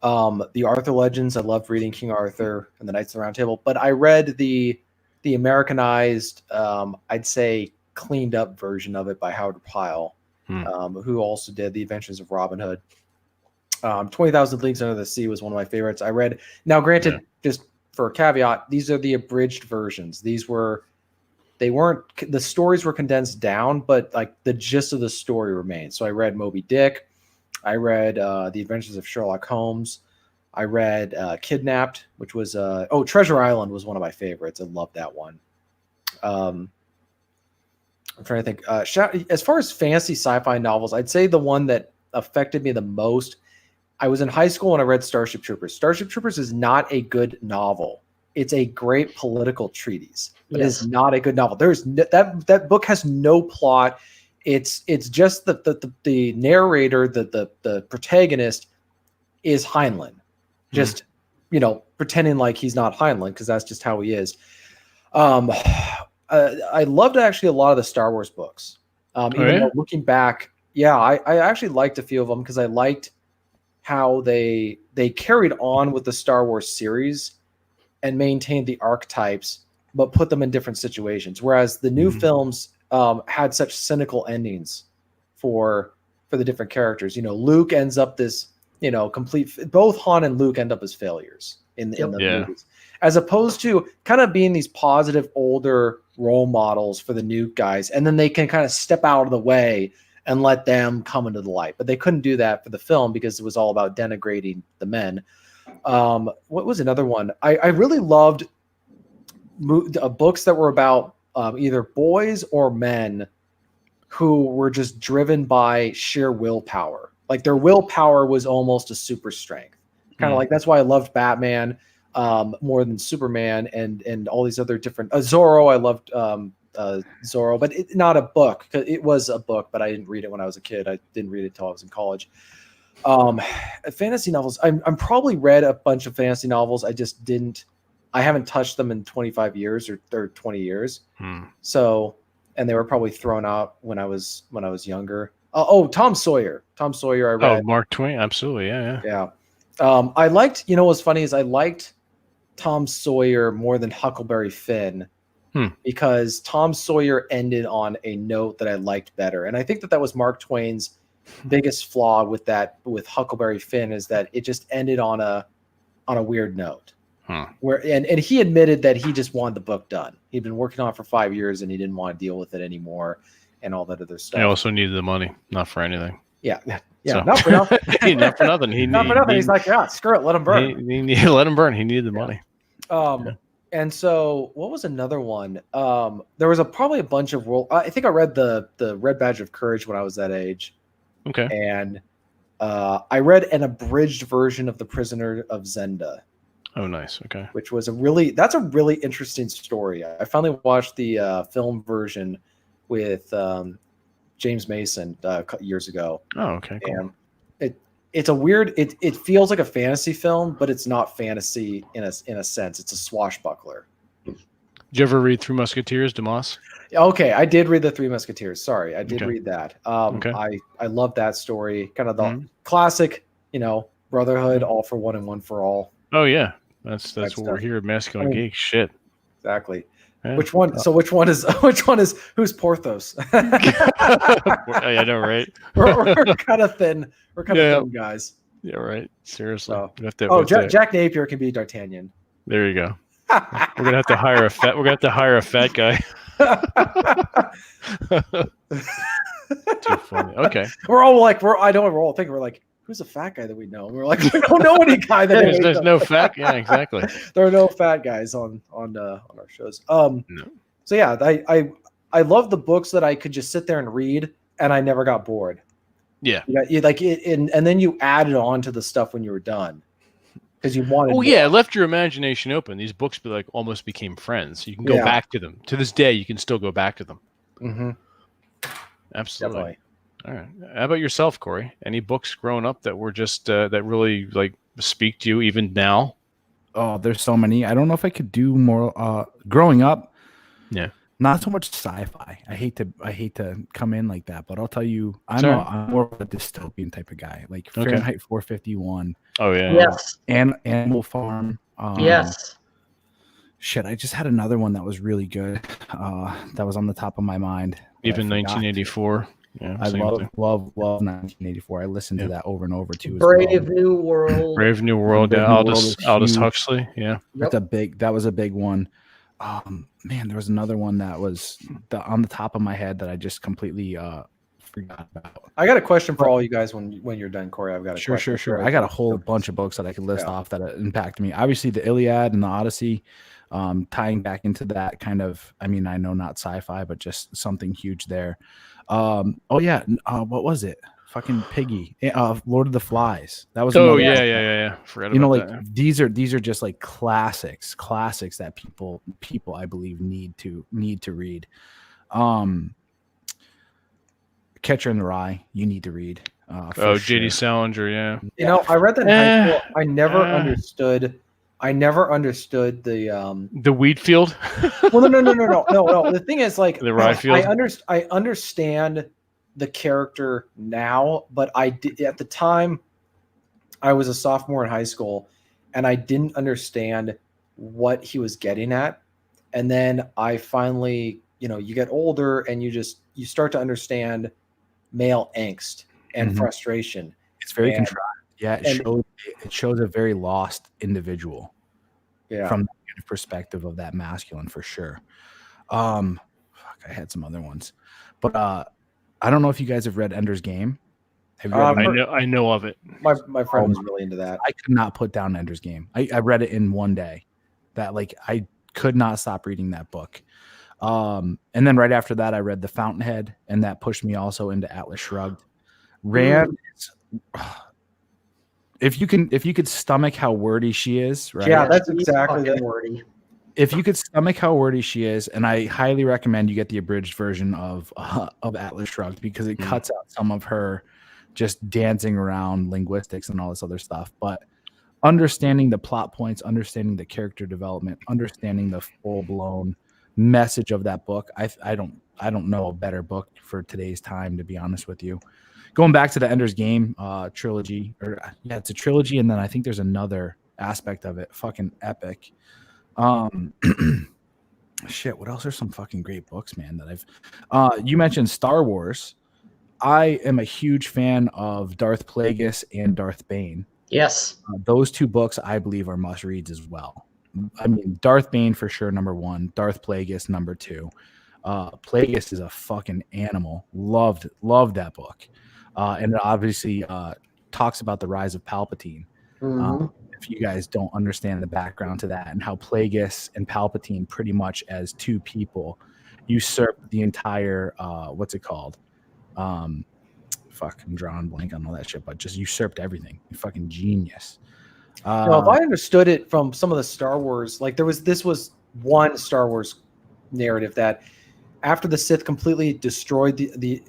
the Arthur Legends. I loved reading King Arthur and the Knights of the Round Table, but I read the Americanized, I'd say cleaned up version of it by Howard Pyle, who also did The Adventures of Robin Hood. 20,000 Leagues Under the Sea was one of my favorites. I read, now granted, just for a caveat, these are the abridged versions. The stories were condensed down, but like the gist of the story remains. So I read Moby Dick. I read The Adventures of Sherlock Holmes. I read Kidnapped, which was Treasure Island was one of my favorites. I loved that one. I'm trying to think. As far as fantasy sci-fi novels, I'd say the one that affected me the most, I was in high school when I read Starship Troopers. Starship Troopers is not a good novel. It's a great political treatise, but it's not a good novel. There's that book has no plot. It's just the narrator, the protagonist is Heinlein, just pretending like he's not Heinlein because that's just how he is. I loved actually a lot of the Star Wars books. Though looking back, I actually liked a few of them because I liked how they carried on with the Star Wars series and maintained the archetypes, but put them in different situations. Whereas the new films had such cynical endings for the different characters. Luke ends up this, both Han and Luke end up as failures in the movies, as opposed to kind of being these positive older role models for the new guys, and then they can kind of step out of the way and let them come into the light. But they couldn't do that for the film because it was all about denigrating the men. What was another one? I really loved books that were about either boys or men who were just driven by sheer willpower. Like their willpower was almost a super strength. Kind of like, that's why I loved Batman more than Superman and all these other different Zorro. I loved Zorro, but not a book. It was a book, but I didn't read it when I was a kid. I didn't read it till I was in college. Fantasy novels. I'm probably read a bunch of fantasy novels. I haven't touched them in 25 years or 20 years. So, and they were probably thrown out when I was younger. Tom Sawyer. Tom Sawyer. I read. Oh, Mark Twain. Absolutely. Yeah. I liked. You know what's funny is I liked Tom Sawyer more than Huckleberry Finn because Tom Sawyer ended on a note that I liked better, and I think that was Mark Twain's biggest flaw with Huckleberry Finn is that it just ended on a weird note. Where and he admitted that he just wanted the book done. He'd been working on it for 5 years and he didn't want to deal with it anymore and all that other stuff. He also needed the money, not for anything. Yeah, So. not for nothing. Not for nothing. He's like, yeah, screw it, let him burn. He let him burn. He needed the money. And so what was another one? There was probably a bunch of I think I read the Red Badge of Courage when I was that age. Okay. And I read an abridged version of The Prisoner of Zenda. Oh, nice. Okay. Which was that's a really interesting story. I finally watched the film version with James Mason years ago. Oh, okay. Cool. And it's a weird. It feels like a fantasy film, but it's not fantasy in a sense. It's a swashbuckler. Did you ever read Three Musketeers, Demas? Okay, I did read the Three Musketeers. Sorry, I did read that. Okay. I love that story. Kind of the classic, brotherhood, all for one and one for all. Oh yeah, that's what we're here at Masculine Geek. Shit. Exactly. Yeah. Which one? So which one is who's Porthos? I know, right? we're kind of thin. We're kind of thin guys. Yeah, right. Seriously. Jack Napier can be D'Artagnan. There you go. We're gonna have to hire a fat. We're gonna have to hire a fat guy. Too funny. Okay. We're all thinking we're like, who's a fat guy that we know? And we're like, we don't know any guy that there's no fat. Yeah, exactly. There are no fat guys on our shows. No. So yeah, I love the books that I could just sit there and read, and I never got bored. Yeah. You like it, and then you added on to the stuff when you were done because you wanted. Oh yeah, it left your imagination open. These books almost became friends. You can go back to them. To this day, you can still go back to them. Mm-hmm. Absolutely. Definitely. All right. How about yourself, Corey? Any books growing up that were just that really speak to you even now? Oh, there's so many. I don't know if I could do more. Growing up, yeah, not so much sci-fi. I hate to come in like that, but I'll tell you, I'm more of a dystopian type of guy. Like Fahrenheit 451. Oh yeah. Yes. And Animal Farm. Yes. Shit, I just had another one that was really good. That was on the top of my mind. Even 1984. Yeah, I love 1984. I listened to that over and over too. Brave New World. Brave New World. Yeah, Aldous Huxley. Yeah, that was a big one. Man, there was another one that was on the top of my head that I just completely forgot about. I got a question for all you guys when you're done, Corey. I've got a question. Sure. I got a whole bunch of books that I could list off that impacted me. Obviously, the Iliad and the Odyssey, tying back into that kind of. I mean, I know not sci-fi, but just something huge there. What was it? Fucking Piggy. Lord of the Flies. That was. Oh yeah. Forgot about that. These are just like classics that people I believe need to read. Catcher in the Rye, you need to read. J.D. Salinger, yeah. I read that in high school. I never understood. The wheat field. Well, no. The thing is, like, the rye field. I understand the character now, but I did at the time. I was a sophomore in high school, and I didn't understand what he was getting at. And then I finally, you get older, and you start to understand male angst and frustration. It's very contrived. Yeah, it shows a very lost individual. Yeah. From the perspective of that masculine, for sure. Fuck, I had some other ones, but I don't know if you guys have read Ender's Game. Have you I know of it. My friend was really into that. I could not put down Ender's Game. I read it in one day. That like I could not stop reading that book. And then right after that, I read The Fountainhead, and that pushed me also into Atlas Shrugged. Rand, if you could stomach how wordy she is, right? Yeah, that's exactly that. Wordy. If you could stomach how wordy she is, and I highly recommend you get the abridged version of Atlas Shrugged, because it cuts out some of her just dancing around linguistics and all this other stuff. But understanding the plot points, understanding the character development, understanding the full blown message of that book, I don't know a better book for today's time, to be honest with you. Going back to the Ender's Game trilogy, it's a trilogy, and then I think there's another aspect of it. Fucking epic. Shit, what else are some fucking great books, man, that I've you mentioned Star Wars. I am a huge fan of Darth Plagueis and Darth Bane. Yes. Those two books I believe are must reads as well. I mean, Darth Bane for sure, number one. Darth Plagueis, number two. Plagueis is a fucking animal. Loved that book. And it obviously talks about the rise of Palpatine. If you guys don't understand the background to that, and how Plagueis and Palpatine pretty much as two people usurped the entire what's it called? Fuck, I'm drawing blank on all that shit, but just usurped everything. Fucking genius. If I understood it from some of the Star Wars, like this was one Star Wars narrative that after the Sith completely destroyed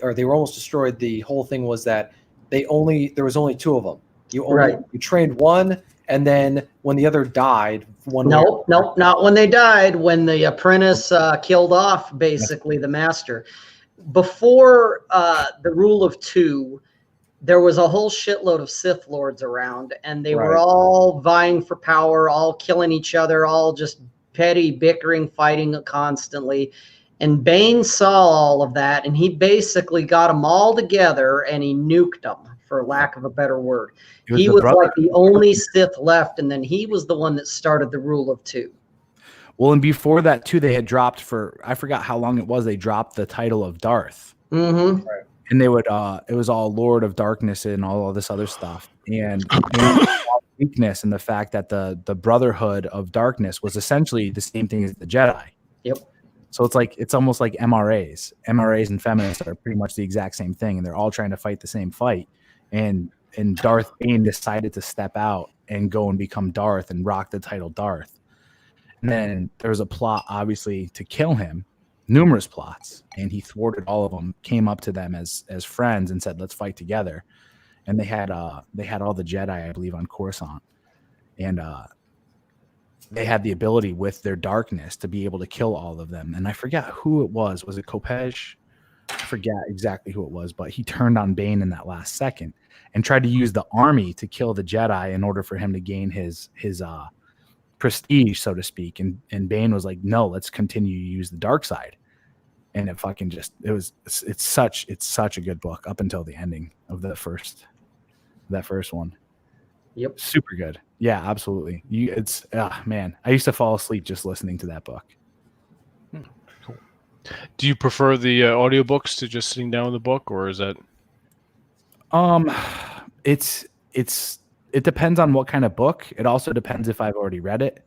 or they were almost destroyed, the whole thing was that there was only two of them. You trained one, and then when the other died, Nope, not when they died. When the apprentice killed off basically the master. Before the rule of two, there was a whole shitload of Sith lords around, and they were all vying for power, all killing each other, all just petty bickering, fighting constantly. And Bane saw all of that, and he basically got them all together, and he nuked them, for lack of a better word. He was like the only Sith left, and then he was the one that started the rule of two. Well, and before that too, they had dropped I forgot how long it was. They dropped the title of Darth, and they would it was all Lord of Darkness and all this other stuff, and weakness in the fact that the Brotherhood of Darkness was essentially the same thing as the Jedi. Yep. So it's almost like MRAs. MRAs and feminists are pretty much the exact same thing, and they're all trying to fight the same fight. And Darth Bane decided to step out and go and become Darth and rock the title Darth. And then there was a plot, obviously, to kill him, numerous plots, and he thwarted all of them, came up to them as friends and said, let's fight together. And they had all the Jedi, I believe, on Coruscant. And they had the ability with their darkness to be able to kill all of them. And I forget who it was. Was it Kopej? I forget exactly who it was, but he turned on Bane in that last second and tried to use the army to kill the Jedi in order for him to gain his prestige, so to speak. And Bane was like, no, let's continue to use the dark side. And it fucking it's such a good book up until the ending of that first one. Yep. Super good. Yeah, absolutely. Man, I used to fall asleep just listening to that book. Cool. Do you prefer the audiobooks to just sitting down with the book, or is that? It depends on what kind of book. It also depends if I've already read it.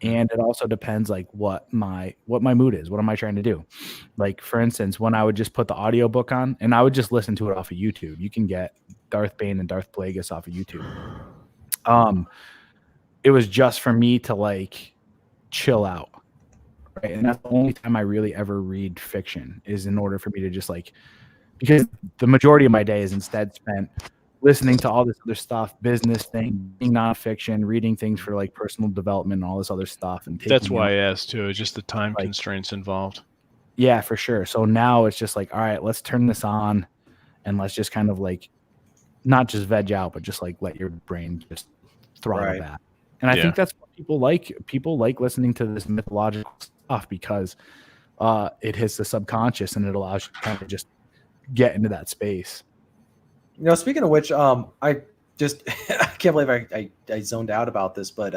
And it also depends like what my mood is. What am I trying to do? Like, for instance, when I would just put the audiobook on and I would just listen to it off of YouTube. You can get Darth Bane and Darth Plagueis off of YouTube. It was just for me to like chill out. Right. And that's the only time I really ever read fiction, is in order for me to just like, because the majority of my day is instead spent listening to all this other stuff, business things, nonfiction, reading things for like personal development and all this other stuff. And that's why I asked too, just the time constraints involved. Yeah, for sure. So now it's just like, all right, let's turn this on and let's just kind of like not just veg out, but just like let your brain just throttle that. And I think that's what people like. People like listening to this mythological stuff because it hits the subconscious and it allows you to kind of just get into that space. You know, speaking of which, I just I can't believe I zoned out about this, but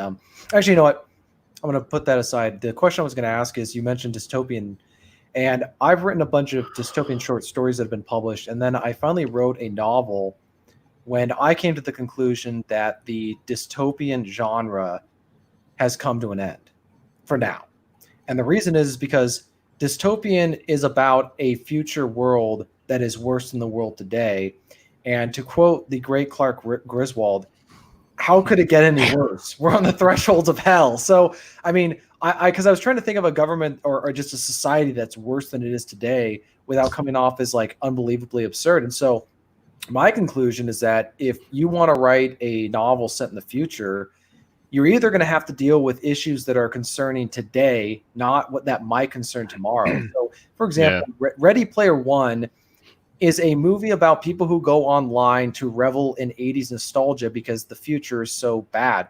actually, you know what? I'm going to put that aside. The question I was going to ask is, you mentioned dystopian And I've written a bunch of dystopian short stories that have been published. And then I finally wrote a novel when I came to the conclusion that the dystopian genre has come to an end for now. And the reason is because dystopian is about a future world that is worse than the world today. And to quote the great Clark Griswold, how could it get any worse? We're on the thresholds of hell. So, I mean, because I was trying to think of a government or just a society that's worse than it is today without coming off as like unbelievably absurd. And so my conclusion is that if you want to write a novel set in the future, you're either going to have to deal with issues that are concerning today, not what that might concern tomorrow. So, for example, Ready Player One is a movie about people who go online to revel in 80s nostalgia because the future is so bad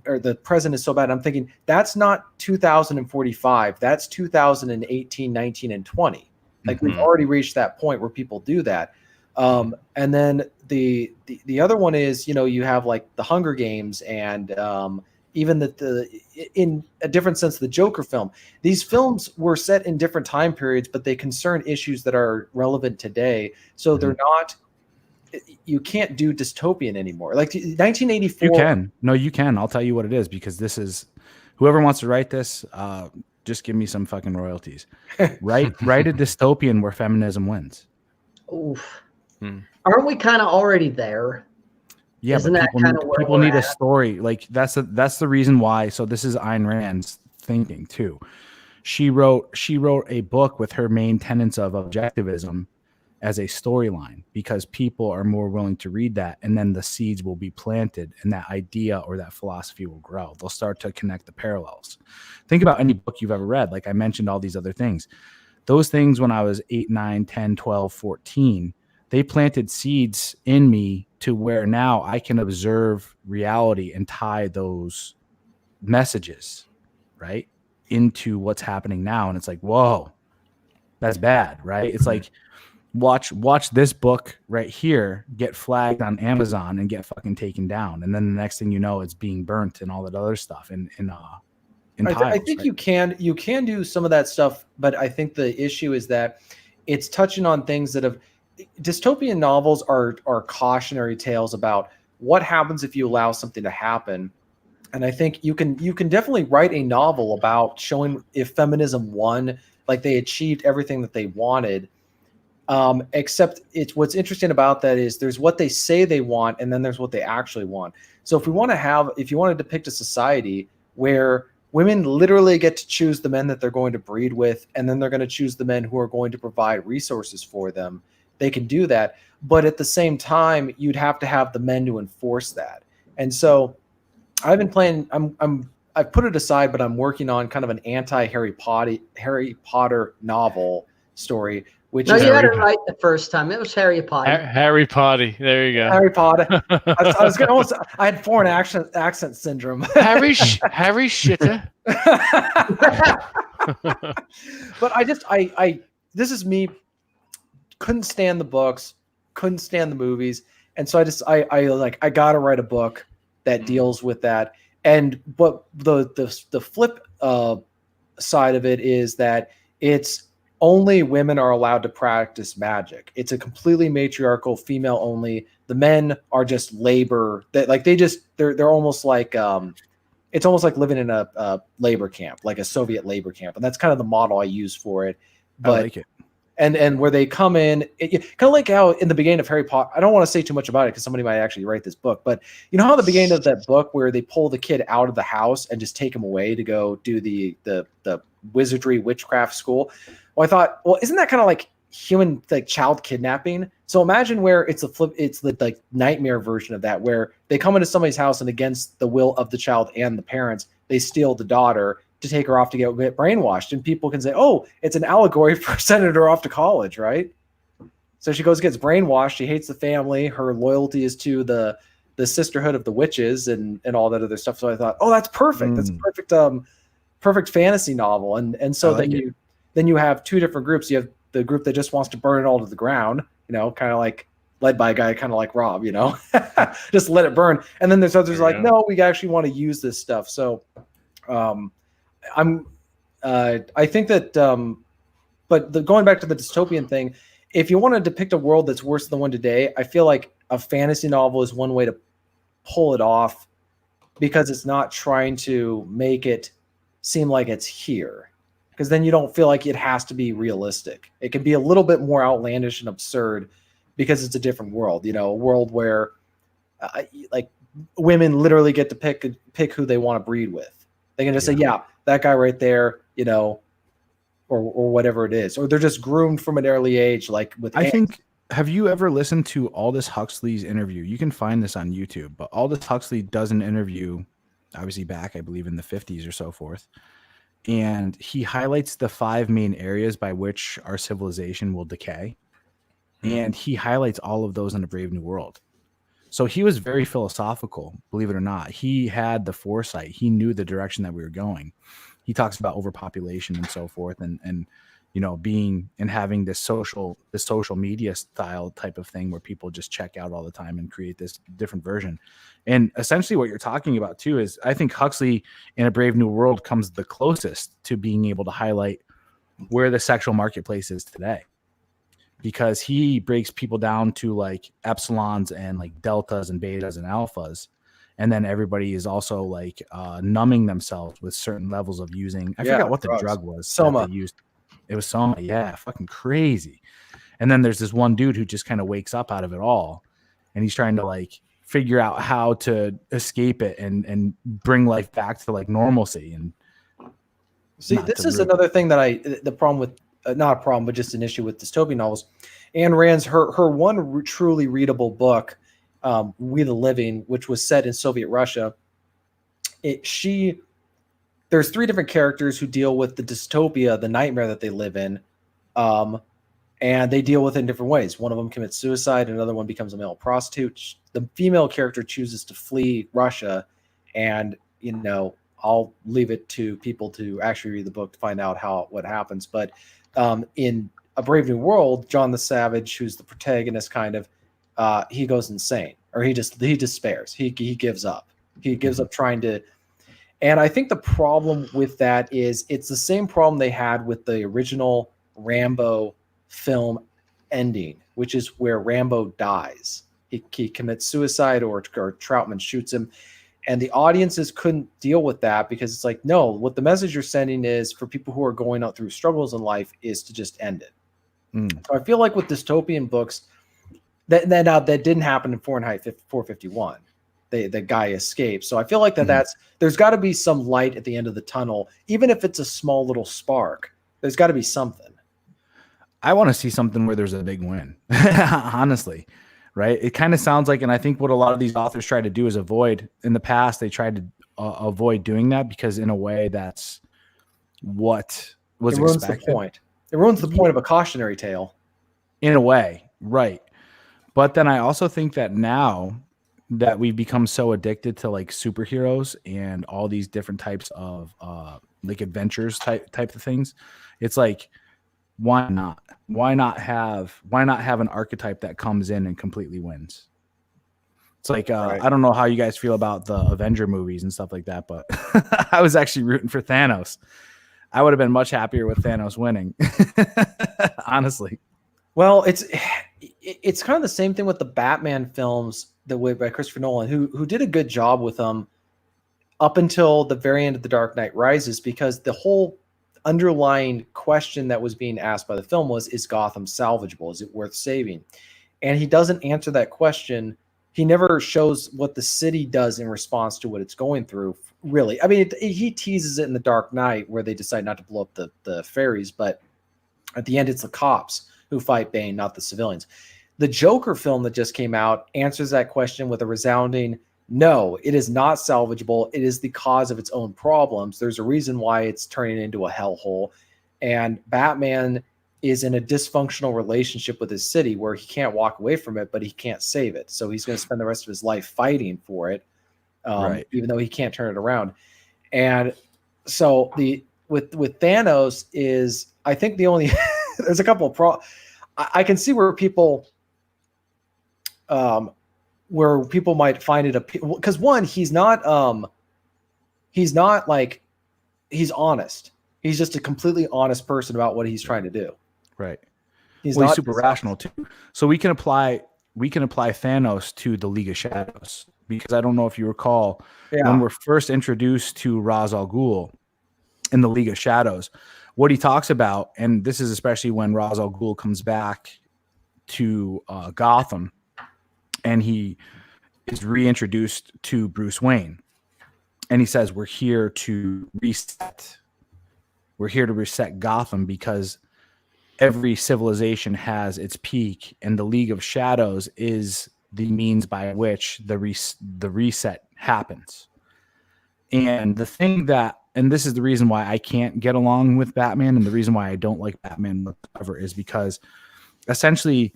or the present is so bad. I'm thinking that's not 2045. That's 2018, 19, and 20. Like we've already reached that point where people do that. And then the other one is, you have like the Hunger Games and even in a different sense, the Joker film. These films were set in different time periods, but they concern issues that are relevant today. So they're not. You can't do dystopian anymore. Like 1984. You can. No, you can. I'll tell you what it is, because this is whoever wants to write this. Just give me some fucking royalties. Write a dystopian where feminism wins. Oof. Aren't we kind of already there? Yeah, Isn't but people need a at? story. Like that's the reason why. So this is Ayn Rand's thinking too. She wrote a book with her main tenets of objectivism as a storyline, because people are more willing to read that, and then the seeds will be planted and that idea or that philosophy will grow. They'll start to connect the parallels. Think about any book you've ever read. Like I mentioned all these other things. Those things when I was 8, 9, 10, 12, 14, they planted seeds in me to where now I can observe reality and tie those messages, right, into what's happening now. And it's like, whoa, that's bad, right? It's like, watch this book right here get flagged on Amazon and get fucking taken down. And then the next thing you know, it's being burnt and all that other stuff in tiles, I think right? you can do some of that stuff, but I think the issue is that it's touching on things that have dystopian novels are cautionary tales about what happens if you allow something to happen. And I think you can definitely write a novel about showing if feminism won, like they achieved everything that they wanted. Except what's interesting about that is there's what they say they want, and then there's what they actually want. So if you want to depict a society where women literally get to choose the men that they're going to breed with, and then they're going to choose the men who are going to provide resources for them, they can do that. But at the same time, you'd have to have the men to enforce that. And so I've been playing, I've put it aside, but I'm working on kind of an anti-Harry Potter novel story. You had it right the first time. It was Harry Potter. Harry Potter. There you go. Harry Potter. I had foreign accent syndrome. Harry Shitter. But this is me. Couldn't stand the books, couldn't stand the movies, and so I gotta write a book that deals with that. But the flip side of it is that it's only women are allowed to practice magic. It's a completely matriarchal, female only. The men are just labor. They're almost like it's almost like living in a labor camp, like a Soviet labor camp, and that's kind of the model I use for it. But I like it. And where they come in, kind of like how in the beginning of Harry Potter, I don't want to say too much about it because somebody might actually write this book, but you know how the beginning of that book where they pull the kid out of the house and just take him away to go do the wizardry witchcraft school? Well, I thought, well, isn't that kind of like human, like child kidnapping? So imagine where it's the like nightmare version of that, where they come into somebody's house and against the will of the child and the parents, they steal the daughter to take her off to get brainwashed. And people can say, oh, it's an allegory for sending her off to college, right? So she gets brainwashed. She hates the family. Her loyalty is to the sisterhood of the witches and all that other stuff. So I thought, oh, that's perfect. That's a perfect fantasy novel. And so then you have two different groups. You have the group that just wants to burn it all to the ground, kind of like led by a guy kind of like Rob, just let it burn. And then there's others like, no, we actually want to use this stuff. So I think that But going back to the dystopian thing, if you want to depict a world that's worse than the one today, I feel like a fantasy novel is one way to pull it off because it's not trying to make it seem like it's here. Because then you don't feel like it has to be realistic. It can be a little bit more outlandish and absurd because it's a different world. You know, a world where like women literally get to pick who they want to breed with. They can just say, yeah, that guy right there, you know, or whatever it is. Or they're just groomed from an early age, like with I think, have you ever listened to Aldous Huxley's interview? You can find this on YouTube, but Aldous Huxley does an interview, obviously back, I believe, in the 50s or so forth. And he highlights the 5 main areas by which our civilization will decay. And he highlights all of those in A Brave New World. So he was very philosophical, believe it or not. He had the foresight. He knew the direction that we were going. He talks about overpopulation and so forth, and you know, being and having this social media style type of thing where people just check out all the time and create this different version. And essentially what you're talking about too is, I think Huxley in A Brave New World comes the closest to being able to highlight where the sexual marketplace is today, because he breaks people down to like epsilons and like deltas and betas and alphas. And then everybody is also like numbing themselves with certain levels of using. I forgot what the drug was. Soma. They used. It was Soma. Yeah, fucking crazy. And then there's this one dude who just kind of wakes up out of it all, and he's trying to like figure out how to escape it and bring life back to like normalcy. And see, this is another thing that the problem with not a problem, but just an issue with dystopian novels. Ayn Rand's her one truly readable book, We the Living, which was set in Soviet Russia. There's 3 different characters who deal with the dystopia, the nightmare that they live in, and they deal with it in different ways. One of them commits suicide, another one becomes a male prostitute. The female character chooses to flee Russia, and you know, I'll leave it to people to actually read the book to find out what happens. But in A Brave New World, John the Savage, who's the protagonist, kind of he goes insane, or he despairs. He gives up. He gives up trying to. And I think the problem with that is it's the same problem they had with the original Rambo film ending, which is where Rambo dies. He commits suicide, or Troutman shoots him. And the audiences couldn't deal with that because it's like, no, what the message you're sending is for people who are going out through struggles in life is to just end it. So I feel like with dystopian books, that didn't happen in Fahrenheit 451. The guy escapes. So I feel like there's got to be some light at the end of the tunnel, even if it's a small little spark. There's got to be something. I want to see something where there's a big win, honestly, right? It kind of sounds like, and I think what a lot of these authors try to do is avoid. In the past, they tried to avoid doing that because, in a way, that's what was expected. The point. It ruins the point of a cautionary tale. In a way, right? But then I also think that now that we've become so addicted to like superheroes and all these different types of like adventures type of things, it's like, why not have an archetype that comes in and completely wins? It's like right. I don't know how you guys feel about the Avenger movies and stuff like that, but I was actually rooting for Thanos. I would have been much happier with Thanos winning. Honestly. Well, it's kind of the same thing with the Batman films by Christopher Nolan, who did a good job with them up until the very end of The Dark Knight Rises, because the whole underlying question that was being asked by the film was, is Gotham salvageable? Is it worth saving? And he doesn't answer that question. He never shows what the city does in response to what it's going through, really. I mean, he teases it in The Dark Knight where they decide not to blow up the ferries, but at the end, it's the cops who fight Bane, not the civilians. The Joker film that just came out answers that question with a resounding no. It is not salvageable. It is the cause of its own problems. There's a reason why it's turning into a hellhole. And Batman is in a dysfunctional relationship with his city where he can't walk away from it, but he can't save it. So he's going to spend the rest of his life fighting for it, right, even though he can't turn it around. And so with Thanos is, I think the only there's a couple of I can see where people might find it because one, he's not like, he's honest. He's just a completely honest person about what he's trying to do. Right. He's He's not super rational too. So we can apply Thanos to the League of Shadows, because I don't know if you recall when we're first introduced to Ra's al Ghul in the League of Shadows, what he talks about, and this is especially when Ra's al Ghul comes back to Gotham, and he is reintroduced to Bruce Wayne, and he says, "We're here to reset. We're here to reset Gotham because every civilization has its peak, and the League of Shadows is the means by which the reset happens." And the thing that, and this is the reason why I can't get along with Batman, and the reason why I don't like Batman whatsoever, is because essentially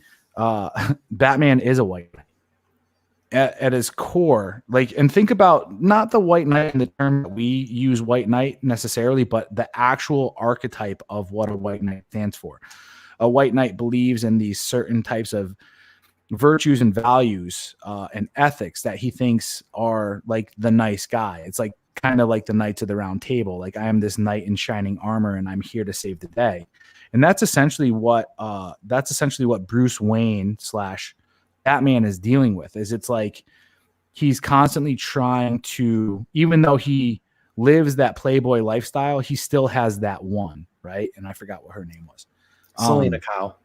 Batman is a white knight at his core. Like, and think about not the white knight in the term that we use white knight necessarily, but the actual archetype of what a white knight stands for. A white knight believes in these certain types of virtues and values and ethics that he thinks are like the nice guy. It's like kind of like the Knights of the Round Table. Like, I am this knight in shining armor and I'm here to save the day. And that's essentially what Bruce Wayne / Batman is dealing with. Is it's like he's constantly trying to, even though he lives that playboy lifestyle, he still has that one, right? And I forgot what her name was. Selena Kyle.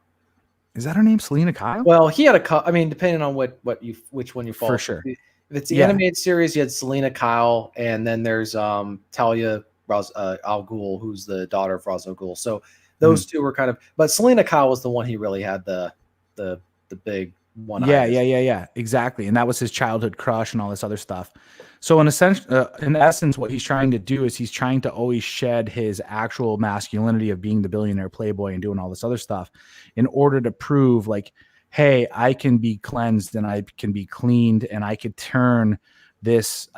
Is that her name, Selena Kyle? Well, he had I mean, depending on which one you follow. For sure. If it's the animated series, you had Selena Kyle, and then there's Talia al Ghul, who's the daughter of Ra's al Ghul. So those two were kind of, but Selena Kyle was the one he really had the big one. Yeah, exactly. And that was his childhood crush and all this other stuff. So in essence, what he's trying to do is he's trying to always shed his actual masculinity of being the billionaire playboy and doing all this other stuff in order to prove, like, hey, I can be cleansed and I can be cleaned, and I could turn this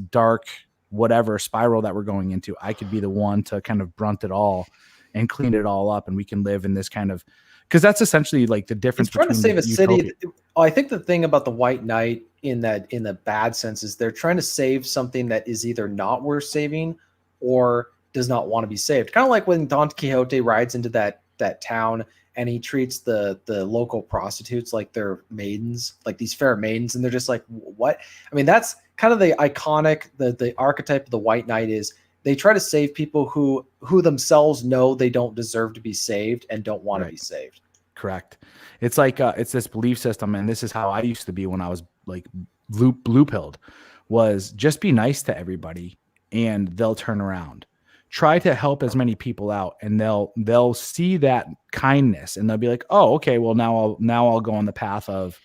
dark whatever spiral that we're going into. I could be the one to kind of brunt it all and clean it all up, and we can live in this kind of, because that's essentially like the difference. He's trying to save a city. I think the thing about the White Knight in the bad sense is they're trying to save something that is either not worth saving or does not want to be saved. Kind of like when Don Quixote rides into that town and he treats the local prostitutes like they're maidens, like these fair maidens, and they're just like, what? I mean, that's kind of the iconic, the archetype of the White Knight is they try to save people who themselves know they don't deserve to be saved and don't want to be saved. Correct. It's like it's this belief system, and this is how I used to be when I was like blue pilled, was just be nice to everybody and they'll turn around. Try to help as many people out, and they'll see that kindness, and they'll be like, oh, okay, well now I'll go on the path of,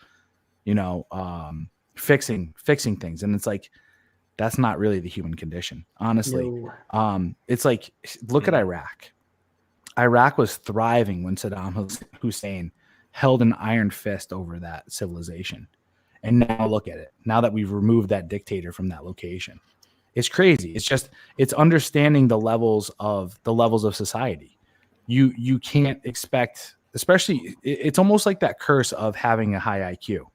fixing things. And it's like, that's not really the human condition, honestly. No. It's like, look at Iraq. Iraq was thriving when Saddam Hussein held an iron fist over that civilization. And now look at it. Now that we've removed that dictator from that location, it's crazy. It's understanding the levels of society. You can't expect, especially, it's almost like that curse of having a high IQ.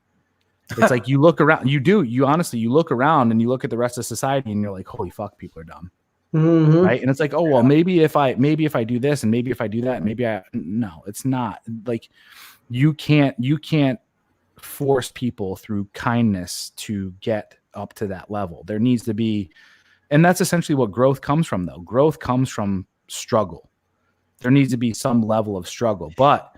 It's like you look around, you look around and you look at the rest of society and you're like, holy fuck, people are dumb. Mm-hmm. Right. And it's like, oh, well, maybe if I do this and maybe if I do that, no, it's not like you can't force people through kindness to get up to that level. There needs to be, and that's essentially what growth comes from, though. Growth comes from struggle. There needs to be some level of struggle, but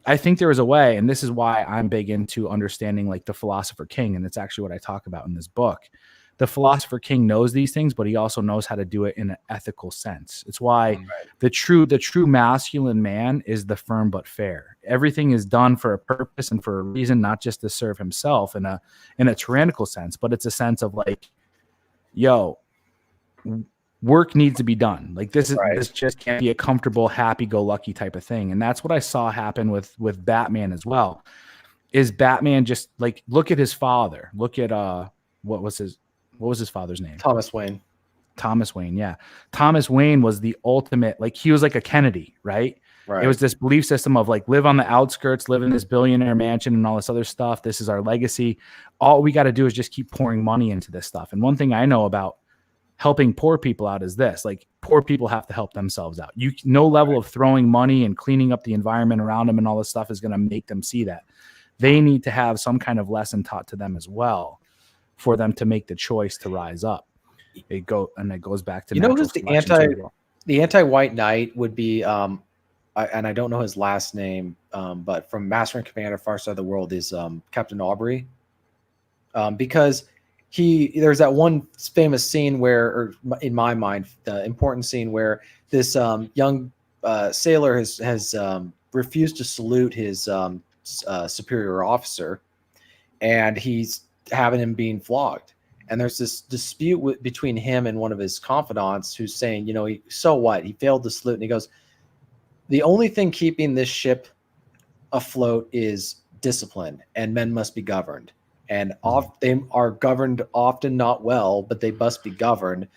I think there is a way, and this is why I'm big into understanding like the Philosopher King, and it's actually what I talk about in this book. The Philosopher King knows these things, but he also knows how to do it in an ethical sense. It's why the true masculine man is the firm but fair. Everything is done for a purpose and for a reason, not just to serve himself in a tyrannical sense, but it's a sense of like, yo, work needs to be done. Like this just can't be a comfortable, happy-go-lucky type of thing. And that's what I saw happen with Batman as well. Is Batman just like, look at his father. Look at what was his father's name? Thomas Wayne. Yeah. Thomas Wayne was the ultimate, like he was like a Kennedy, right? It was this belief system of like, live on the outskirts, live in this billionaire mansion and all this other stuff. This is our legacy. All we got to do is just keep pouring money into this stuff. And one thing I know about helping poor people out is this. Like, poor people have to help themselves out. No level of throwing money and cleaning up the environment around them and all this stuff is going to make them see that. They need to have some kind of lesson taught to them as well for them to make the choice to rise up. It goes back to, you know, who's the anti-white knight would be, and I don't know his last name, but from Master and Commander Far Side of the World is Captain Aubrey, because there's that one famous scene where, or in my mind, the important scene where this young sailor has refused to salute his superior officer, and he's having him being flogged. And there's this dispute between him and one of his confidants who's saying, you know, so what? He failed to salute. And he goes, the only thing keeping this ship afloat is discipline, and men must be governed. And they are governed often not well, but they must be governed.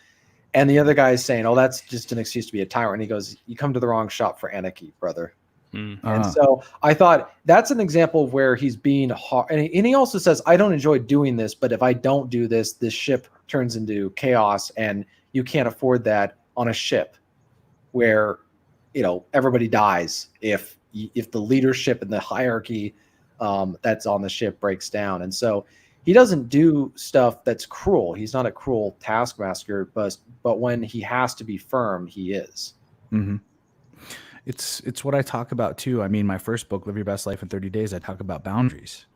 And the other guy is saying, oh, that's just an excuse to be a tyrant. And he goes, you come to the wrong shop for anarchy, brother. And so I thought that's an example of where he's being hard. And he also says, I don't enjoy doing this, but if I don't do this, this ship turns into chaos, and you can't afford that on a ship where, you know, everybody dies if the leadership and the hierarchy that's on the ship breaks down. And so he doesn't do stuff that's cruel. He's not a cruel taskmaster, but when he has to be firm, he is. Mm-hmm. It's what I talk about too. I mean, my first book, Live Your Best Life in 30 Days, I talk about boundaries.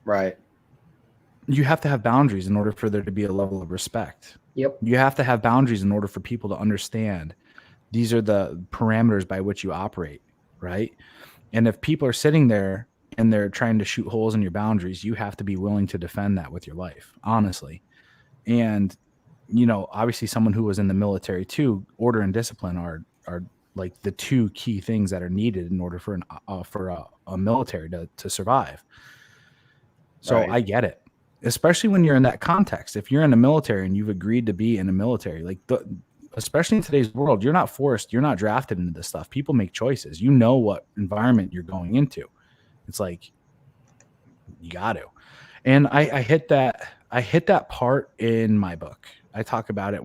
Right. You have to have boundaries in order for there to be a level of respect. Yep. You have to have boundaries in order for people to understand these are the parameters by which you operate, right? And if people are sitting there and they're trying to shoot holes in your boundaries, you have to be willing to defend that with your life, honestly. And, you know, obviously someone who was in the military too, order and discipline are like the two key things that are needed in order for a military to survive. So right. I get it, especially when you're in that context. If you're in the military and you've agreed to be in the military, like especially in today's world, you're not forced, you're not drafted into this stuff. People make choices. You know what environment you're going into. It's like, you got to. And I hit that part in my book. I talk about it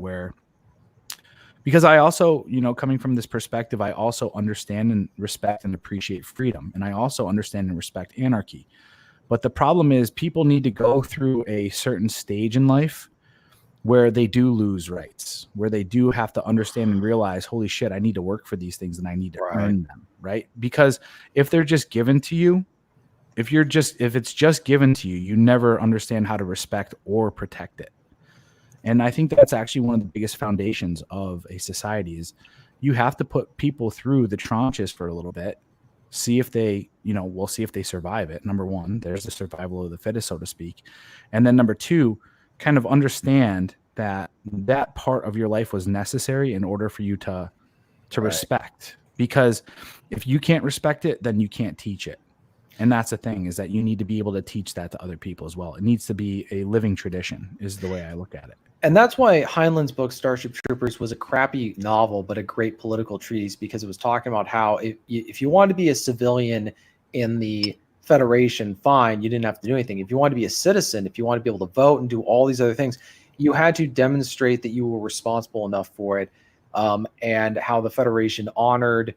because I also, you know, coming from this perspective, I also understand and respect and appreciate freedom. And I also understand and respect anarchy. But the problem is people need to go through a certain stage in life where they do lose rights, where they do have to understand and realize, holy shit, I need to work for these things and I need to earn them, right? Because if they're just given to you, if it's just given to you, you never understand how to respect or protect it. And I think that's actually one of the biggest foundations of a society is you have to put people through the tranches for a little bit, see if they, you know, we'll see if they survive it. Number one, there's the survival of the fittest, so to speak. And then number two, kind of understand that part of your life was necessary in order for you to respect. Because if you can't respect it, then you can't teach it. And that's the thing, is that you need to be able to teach that to other people as well. It needs to be a living tradition, is the way I look at it. And that's why Heinlein's book, Starship Troopers, was a crappy novel, but a great political treatise, because it was talking about how if you wanted to be a civilian in the Federation, fine, you didn't have to do anything. If you wanted to be a citizen, if you wanted to be able to vote and do all these other things, you had to demonstrate that you were responsible enough for it, and how the Federation honored.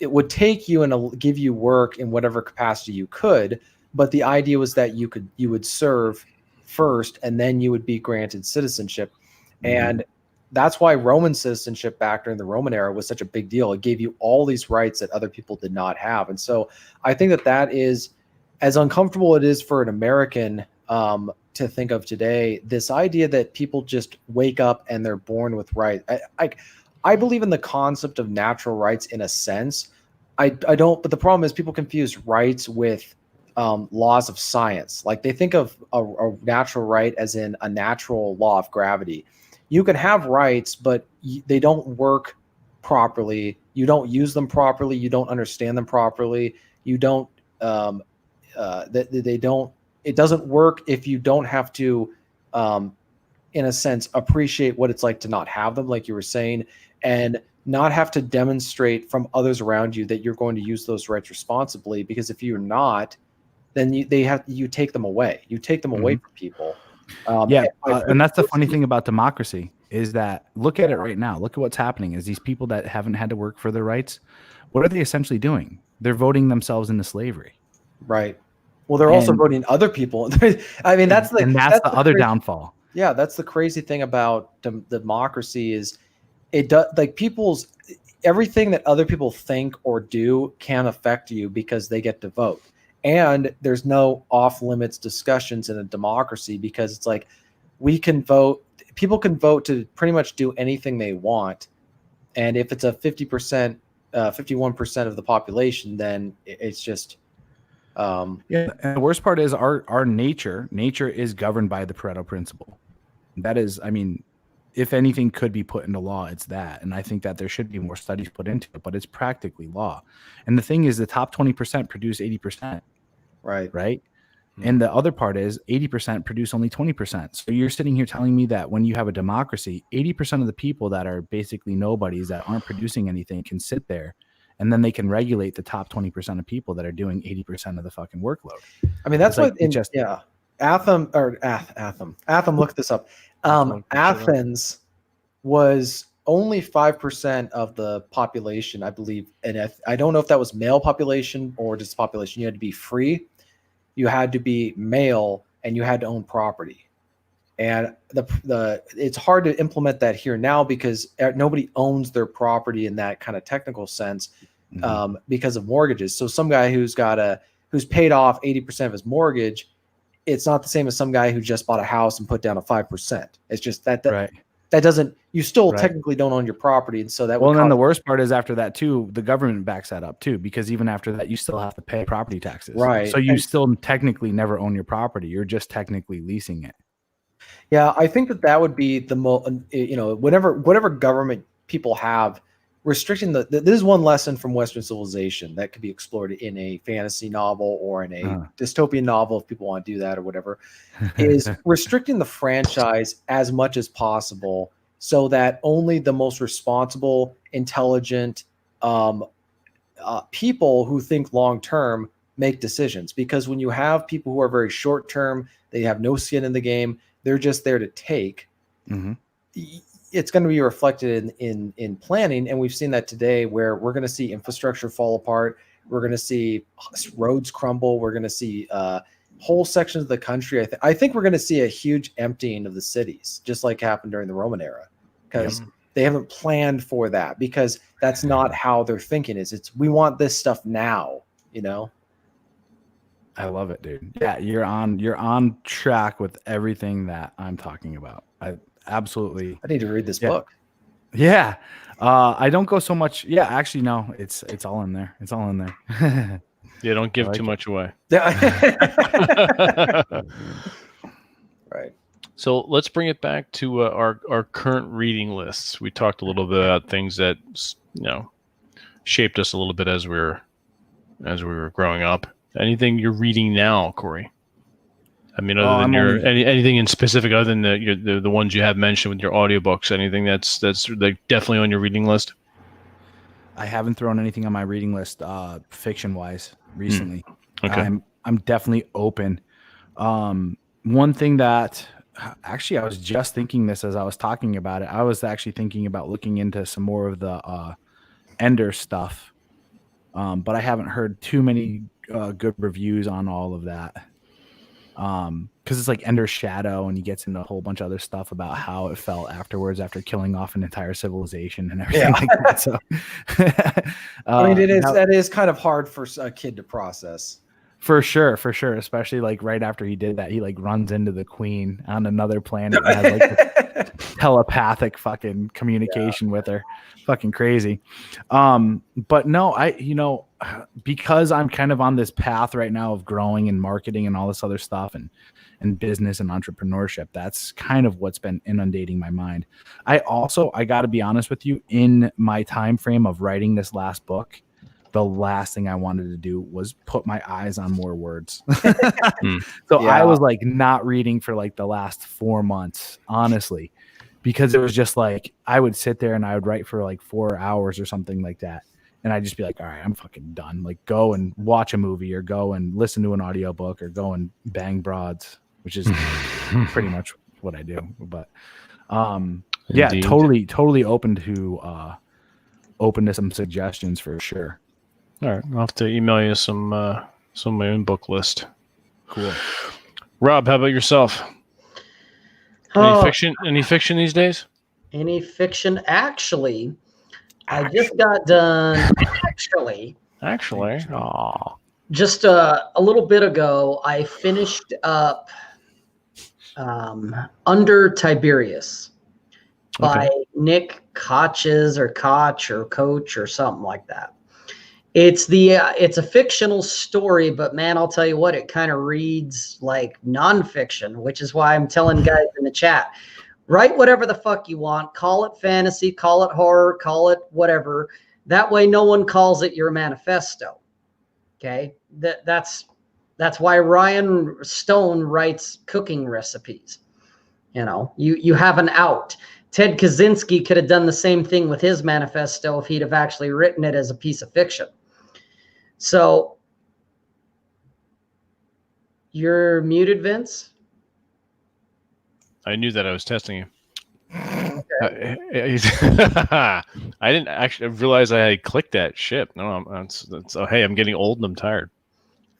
It would take you and give you work in whatever capacity you could, but the idea was that you would serve first, and then you would be granted citizenship. And that's why Roman citizenship back during the Roman era was such a big deal. It gave you all these rights that other people did not have. And so I think that is, as uncomfortable it is for an American to think of today, this idea that people just wake up and they're born with rights. I believe in the concept of natural rights in a sense. I don't, but the problem is people confuse rights with laws of science. Like they think of a natural right as in a natural law of gravity. You can have rights, but they don't work properly. You don't use them properly. You don't understand them properly. You don't, they don't, it doesn't work if you don't have to, in a sense, appreciate what it's like to not have them, like you were saying, and not have to demonstrate from others around you that you're going to use those rights responsibly. Because if you're not, then you take them away. You take them away from people. And that's the funny thing about democracy. is that look at it right now. Look at what's happening is these people that haven't had to work for their rights, what are they essentially doing? They're voting themselves into slavery. Right. Well, they're also voting other people. I mean, that's the other downfall. Yeah, that's the crazy thing about democracy is it does like everything that other people think or do can affect you because they get to vote. And there's no off limits discussions in a democracy because it's like we can vote. People can vote to pretty much do anything they want. And if it's a 50%, 51% of the population, then it's just. And the worst part is our nature is governed by the Pareto principle. That is, I mean, if anything could be put into law, it's that. And I think that there should be more studies put into it, but it's practically law. And the thing is the top 20% produce 80%. Right. Mm-hmm. And the other part is 80% produce only 20%. So you're sitting here telling me that when you have a democracy, 80% of the people that are basically nobodies that aren't producing anything can sit there and then they can regulate the top 20% of people that are doing 80% of the fucking workload. I mean, that's what Atham, look this up. Athens was only 5% of the population, I believe. And I don't know if that was male population or just population. You had to be free. You had to be male and you had to own property. And it's hard to implement that here now because nobody owns their property in that kind of technical sense because of mortgages. So some guy who's paid off 80% of his mortgage, it's not the same as some guy who just bought a house and put down a 5%. It's just that doesn't, you still technically don't own your property. And so that and then the worst part is after that too, the government backs that up too, because even after that, you still have to pay property taxes. Right. So you still technically never own your property. You're just technically leasing it. Yeah. I think that would be the most, whatever government people have restricting this is one lesson from Western civilization that could be explored in a fantasy novel or in a dystopian novel if people want to do that or whatever, is restricting the franchise as much as possible so that only the most responsible, intelligent people who think long term make decisions. Because when you have people who are very short term, they have no skin in the game, they're just there to take. It's going to be reflected in planning. And we've seen that today where we're going to see infrastructure fall apart. We're going to see roads crumble. We're going to see whole sections of the country. I think we're going to see a huge emptying of the cities, just like happened during the Roman era, because they haven't planned for that, because that's not how they're thinking it's we want this stuff now, I love it, dude. Yeah. You're on track with everything that I'm talking about. Absolutely. I need to read this book. Yeah. I don't go so much. Yeah, actually, no, it's all in there. It's all in there. Yeah. Don't give too much away. Right. So let's bring it back to our current reading lists. We talked a little bit about things that, shaped us a little bit as we were growing up. Anything you're reading now, Corey? I mean, other than anything in specific, other than the ones you have mentioned with your audiobooks, anything that's like definitely on your reading list? I haven't thrown anything on my reading list, fiction wise, recently. Okay. I'm definitely open. One thing that actually I was just thinking this as I was talking about it. I was actually thinking about looking into some more of the Ender stuff, but I haven't heard too many good reviews on all of that. Because it's like Ender's Shadow, and he gets into a whole bunch of other stuff about how it felt afterwards after killing off an entire civilization and everything like that. So, I mean, that is kind of hard for a kid to process. For sure, especially like right after he did that, he like runs into the queen on another planet and has like telepathic fucking communication with her. Fucking crazy. But no, because I'm kind of on this path right now of growing and marketing and all this other stuff and business and entrepreneurship, that's kind of what's been inundating my mind. I got to be honest with you, in my time frame of writing this last book, the last thing I wanted to do was put my eyes on more words. I was like not reading for like the last 4 months, honestly, because it was just like I would sit there and I would write for like 4 hours or something like that. And I'd just be like, all right, I'm fucking done. Like go and watch a movie or go and listen to an audiobook or go and bang broads, which is pretty much what I do. But Yeah, Indeed. totally open to some suggestions for sure. All right, I'll have to email you some of my own book list. Cool. Rob, how about yourself? Any fiction these days? Any fiction? Actually, I just got done. Actually, Just a little bit ago, I finished up Under Tiberius by Nick Koches or Koch or Coach or something like that. It's a fictional story, but man, I'll tell you what, it kind of reads like nonfiction, which is why I'm telling guys in the chat, write whatever the fuck you want. Call it fantasy, call it horror, call it whatever. That way no one calls it your manifesto. Okay? That's why Ryan Stone writes cooking recipes. You know, you have an out. Ted Kaczynski could have done the same thing with his manifesto if he'd have actually written it as a piece of fiction. So you're muted, Vince. I knew that I was testing you. Okay. I didn't actually realize I had clicked that. Shit. No, hey, I'm getting old and I'm tired.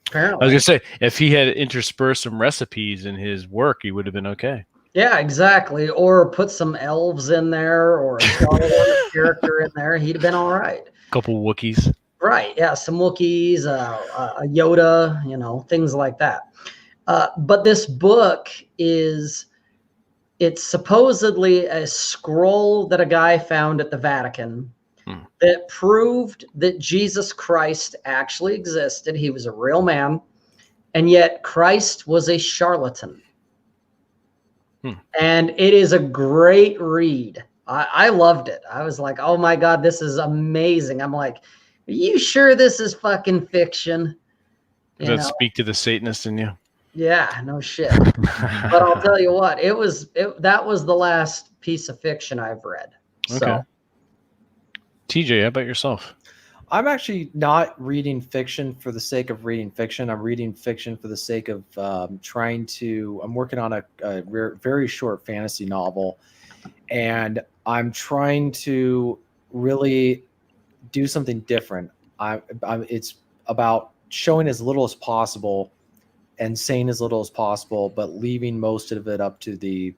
Apparently. I was gonna say, if he had interspersed some recipes in his work, he would have been okay. Yeah, exactly. Or put some elves in there or a Star Wars character in there. He'd have been all right. A couple Wookiees. Right. Yeah. Some Wookiees, a Yoda, you know, things like that. But this book it's supposedly a scroll that a guy found at the Vatican that proved that Jesus Christ actually existed. He was a real man. And yet Christ was a charlatan. And it is a great read. I loved it. I was like, oh my God, this is amazing. I'm like, are you sure this is fucking fiction? Does that speak to the Satanist in you? Yeah, no shit. But I'll tell you what, that was the last piece of fiction I've read. Okay. So. TJ, how about yourself? I'm actually not reading fiction for the sake of reading fiction. I'm reading fiction for the sake of I'm working on a very short fantasy novel, and I'm trying to really do something different. It's about showing as little as possible and saying as little as possible, but leaving most of it up to the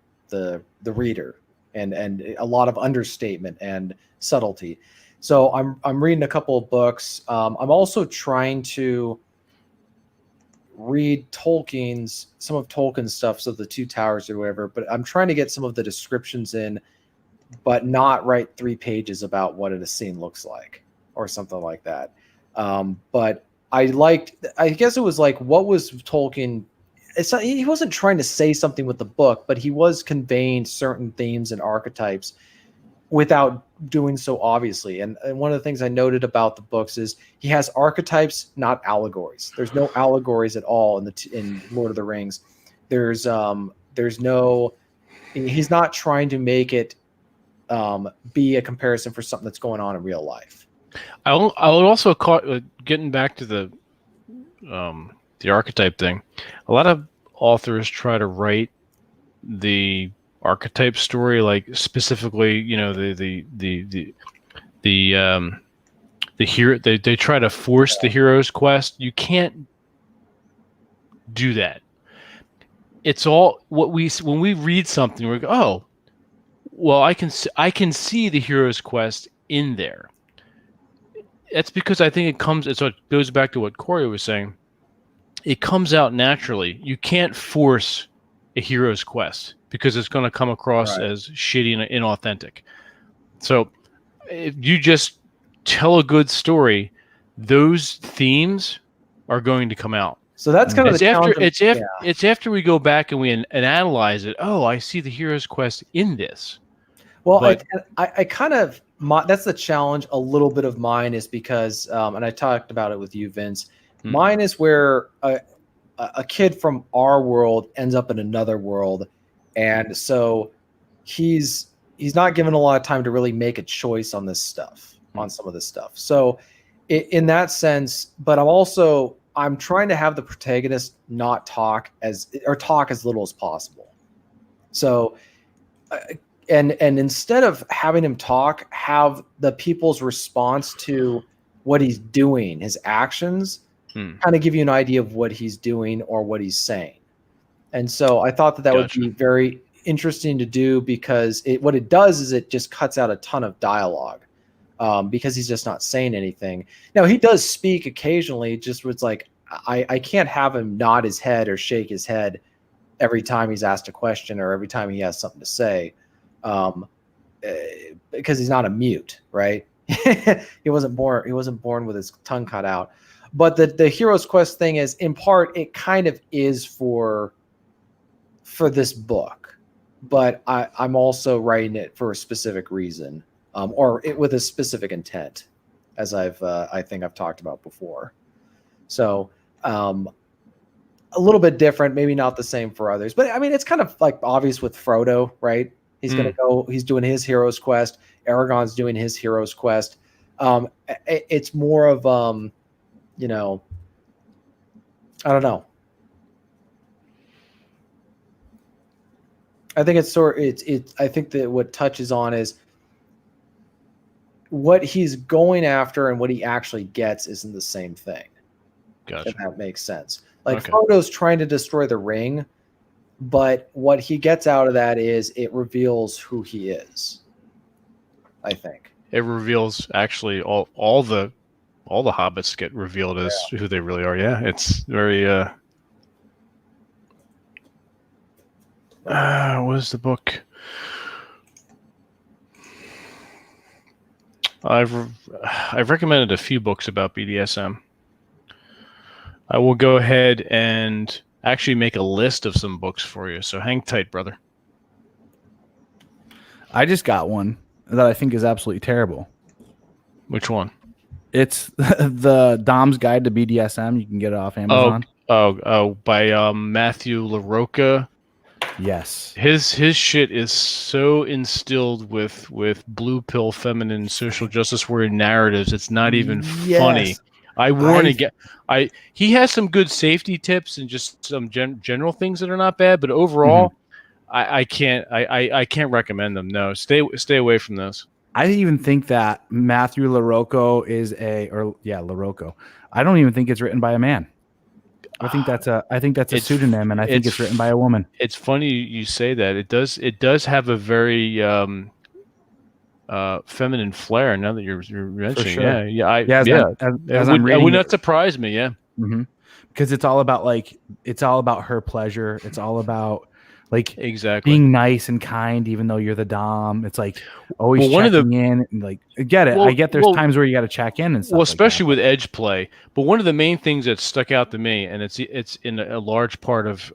reader and a lot of understatement and subtlety. So I'm reading a couple of books. I'm also trying to read some of Tolkien's stuff, so the Two Towers or whatever, but I'm trying to get some of the descriptions in, but not write 3 pages about what a scene looks like or something like that. But I guess it was like, what was Tolkien? He wasn't trying to say something with the book, but he was conveying certain themes and archetypes without doing so obviously. And one of the things I noted about the books is he has archetypes, not allegories. There's no allegories at all in Lord of the Rings. There's no, he's not trying to make it be a comparison for something that's going on in real life. I would also getting back to the archetype thing. A lot of authors try to write the archetype story, like specifically, you know, the hero. They try to force the hero's quest. You can't do that. It's all when we read something, we go, oh, well, I can see the hero's quest in there. That's because I think it goes back to what Corey was saying. It comes out naturally. You can't force a hero's quest because it's going to come across as shitty and inauthentic. So if you just tell a good story, those themes are going to come out. So that's kind of the challenge. It's after we go back and we analyze it. Oh, I see the hero's quest in this. Well, I kind of, that's the challenge. A little bit of mine is because, and I talked about it with you, Vince. Mine is where a kid from our world ends up in another world, and so he's not given a lot of time to really make a choice on this stuff, on some of this stuff. So, in that sense, but I'm trying to have the protagonist not talk as little as possible. So, and instead of having him talk, have the people's response to what he's doing, his actions, kind of give you an idea of what he's doing or what he's saying. And so I thought that would be very interesting to do, because what it does is it just cuts out a ton of dialogue, because he's just not saying anything. Now, he does speak occasionally, just where it's like, I can't have him nod his head or shake his head every time he's asked a question or every time he has something to say, because he's not a mute, right? He wasn't born with his tongue cut out. But the Hero's Quest thing is, in part, it kind of is for this book, but I'm also writing it for a specific reason, or with a specific intent, as I think I've talked about before. So a little bit different, maybe not the same for others, but I mean, it's kind of like obvious with Frodo, right? He's going to go, he's doing his Hero's Quest. Aragorn's doing his Hero's Quest. It's more of, you know, I don't know. I think I think that what touches on is what he's going after and what he actually gets isn't the same thing. Gotcha. If that makes sense. Like, Frodo's trying to destroy the ring, but what he gets out of that is it reveals who he is, I think. It reveals actually all the hobbits get revealed as who they really are. Yeah, it's very what is the book? I've recommended a few books about BDSM. I will go ahead and actually make a list of some books for you. So hang tight, brother. I just got one that I think is absolutely terrible. Which one? It's the Dom's Guide to BDSM. You can get it off Amazon. By Matthew LaRocca. Yes. His shit is so instilled with blue pill feminine social justice warrior narratives. It's not even funny. I warn again. He has some good safety tips and just some general things that are not bad, but overall, I can't recommend them. No, stay away from those. I even think that Matthew LaRocco is LaRocco. I don't even think it's written by a man. I think that's a pseudonym, and I think it's written by a woman. It's funny you say that. It does have a very feminine flair. Now that you're mentioning, sure. It would not surprise me. Yeah, because it's all about her pleasure. It's all about exactly being nice and kind, even though you're the dom. It's like always checking in and get it. I get there's times where you got to check in and stuff. Well, especially with edge play. But one of the main things that stuck out to me, and it's in a large part of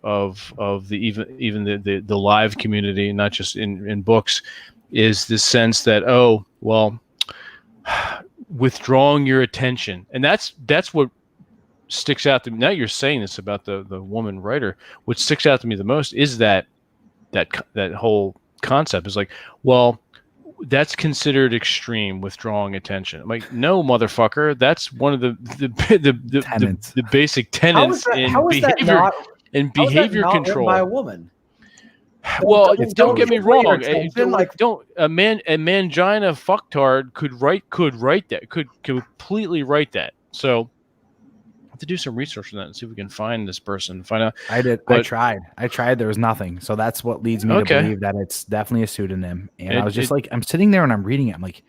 the even the live community, not just in books, is this sense that withdrawing your attention, and that's what sticks out to me. Now you're saying this about the woman writer. What sticks out to me the most is that whole concept is that's considered extreme, withdrawing attention. I'm like, no, motherfucker, that's one of the basic tenets in behavior control by a woman. Well, don't get me wrong. A mangina fucktard could write that, could completely write that. So I have to do some research on that and see if we can find this person. Find out. I did. I tried. There was nothing. So that's what leads me to believe that it's definitely a pseudonym. And I was just I'm sitting there and I'm reading it. I'm like,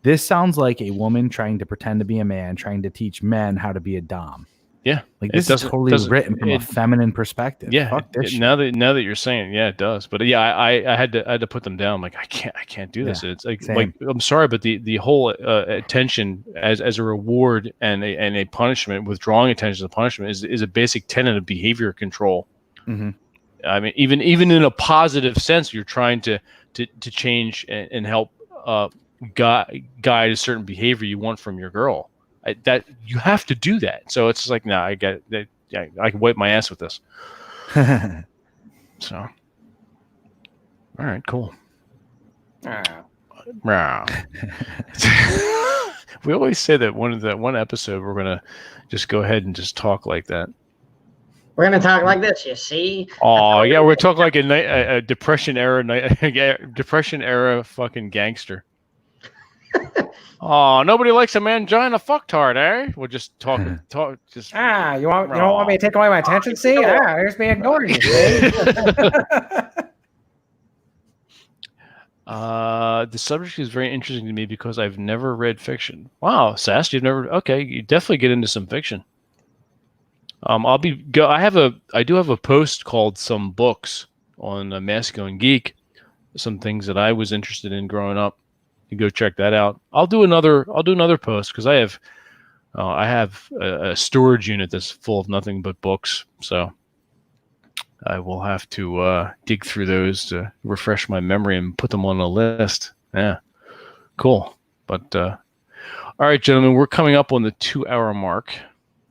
this sounds like a woman trying to pretend to be a man, trying to teach men how to be a dom. Yeah, this is totally written from a feminine perspective. Yeah, fuck this shit. Now that you're saying, it does. But yeah, I had to put them down. I'm like, I can't do this. It's like I'm sorry, but the whole attention as a reward and a punishment, withdrawing attention as a punishment is a basic tenet of behavior control. Mm-hmm. I mean, even in a positive sense, you're trying to change and help guide a certain behavior you want from your girl. That you have to do that. So it's like, I get it. I can wipe my ass with this. So, all right, cool. We always say that one episode we're gonna just go ahead and just talk like that. We're gonna talk like this, you see? Oh yeah, we're talking like a depression era, depression era fucking gangster. Oh, nobody likes a mangina fucktard, eh? We'll just talk. Just you don't want me to take away my attention? See, here's me ignoring you. See? The subject is very interesting to me because I've never read fiction. Wow, Sass, you've never? Okay, you definitely get into some fiction. I do have a post called "Some Books" on Masculine Geek. Some things that I was interested in growing up. You go check that out. I'll do another post because I have a storage unit that's full of nothing but books. So I will have to dig through those to refresh my memory and put them on a list. Yeah, cool. But all right, gentlemen, we're coming up on the 2-hour mark.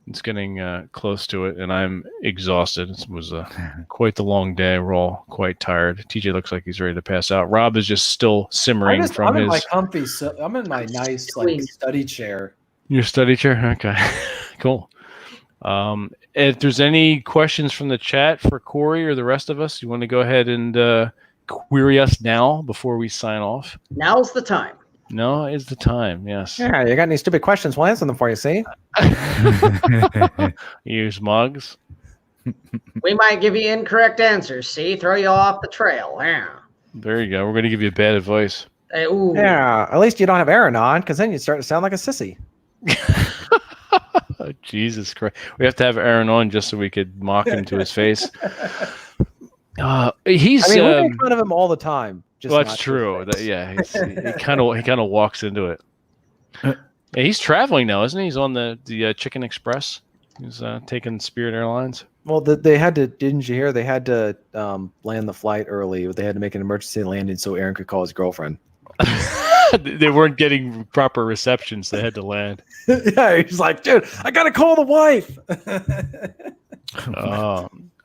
It's getting close to it, and I'm exhausted. It was quite the long day. We're all quite tired. TJ looks like he's ready to pass out. Rob is just still simmering I'm in my comfy. I'm in my nice study chair. Your study chair? Okay, cool. If there's any questions from the chat for Corey or the rest of us, you want to go ahead and query us now before we sign off? Now's the time. No, is the time. Yes. Yeah, you got any stupid questions? We'll answer them for you. See. Use mugs. We might give you incorrect answers. See, throw you off the trail. Yeah. There you go. We're going to give you bad advice. Ooh. Yeah. At least you don't have Aaron on, because then you start to sound like a sissy. Oh, Jesus Christ! We have to have Aaron on just so we could mock him to his face. He's. I mean, we make fun of him all the time. Well, that's true. He kind of walks into it. Yeah, he's traveling now, isn't he? He's on the Chicken Express. He's taking Spirit Airlines. Well, they had to. Didn't you hear? They had to land the flight early. They had to make an emergency landing so Aaron could call his girlfriend. They weren't getting proper reception, so they had to land. Yeah, he's like, dude, I gotta call the wife.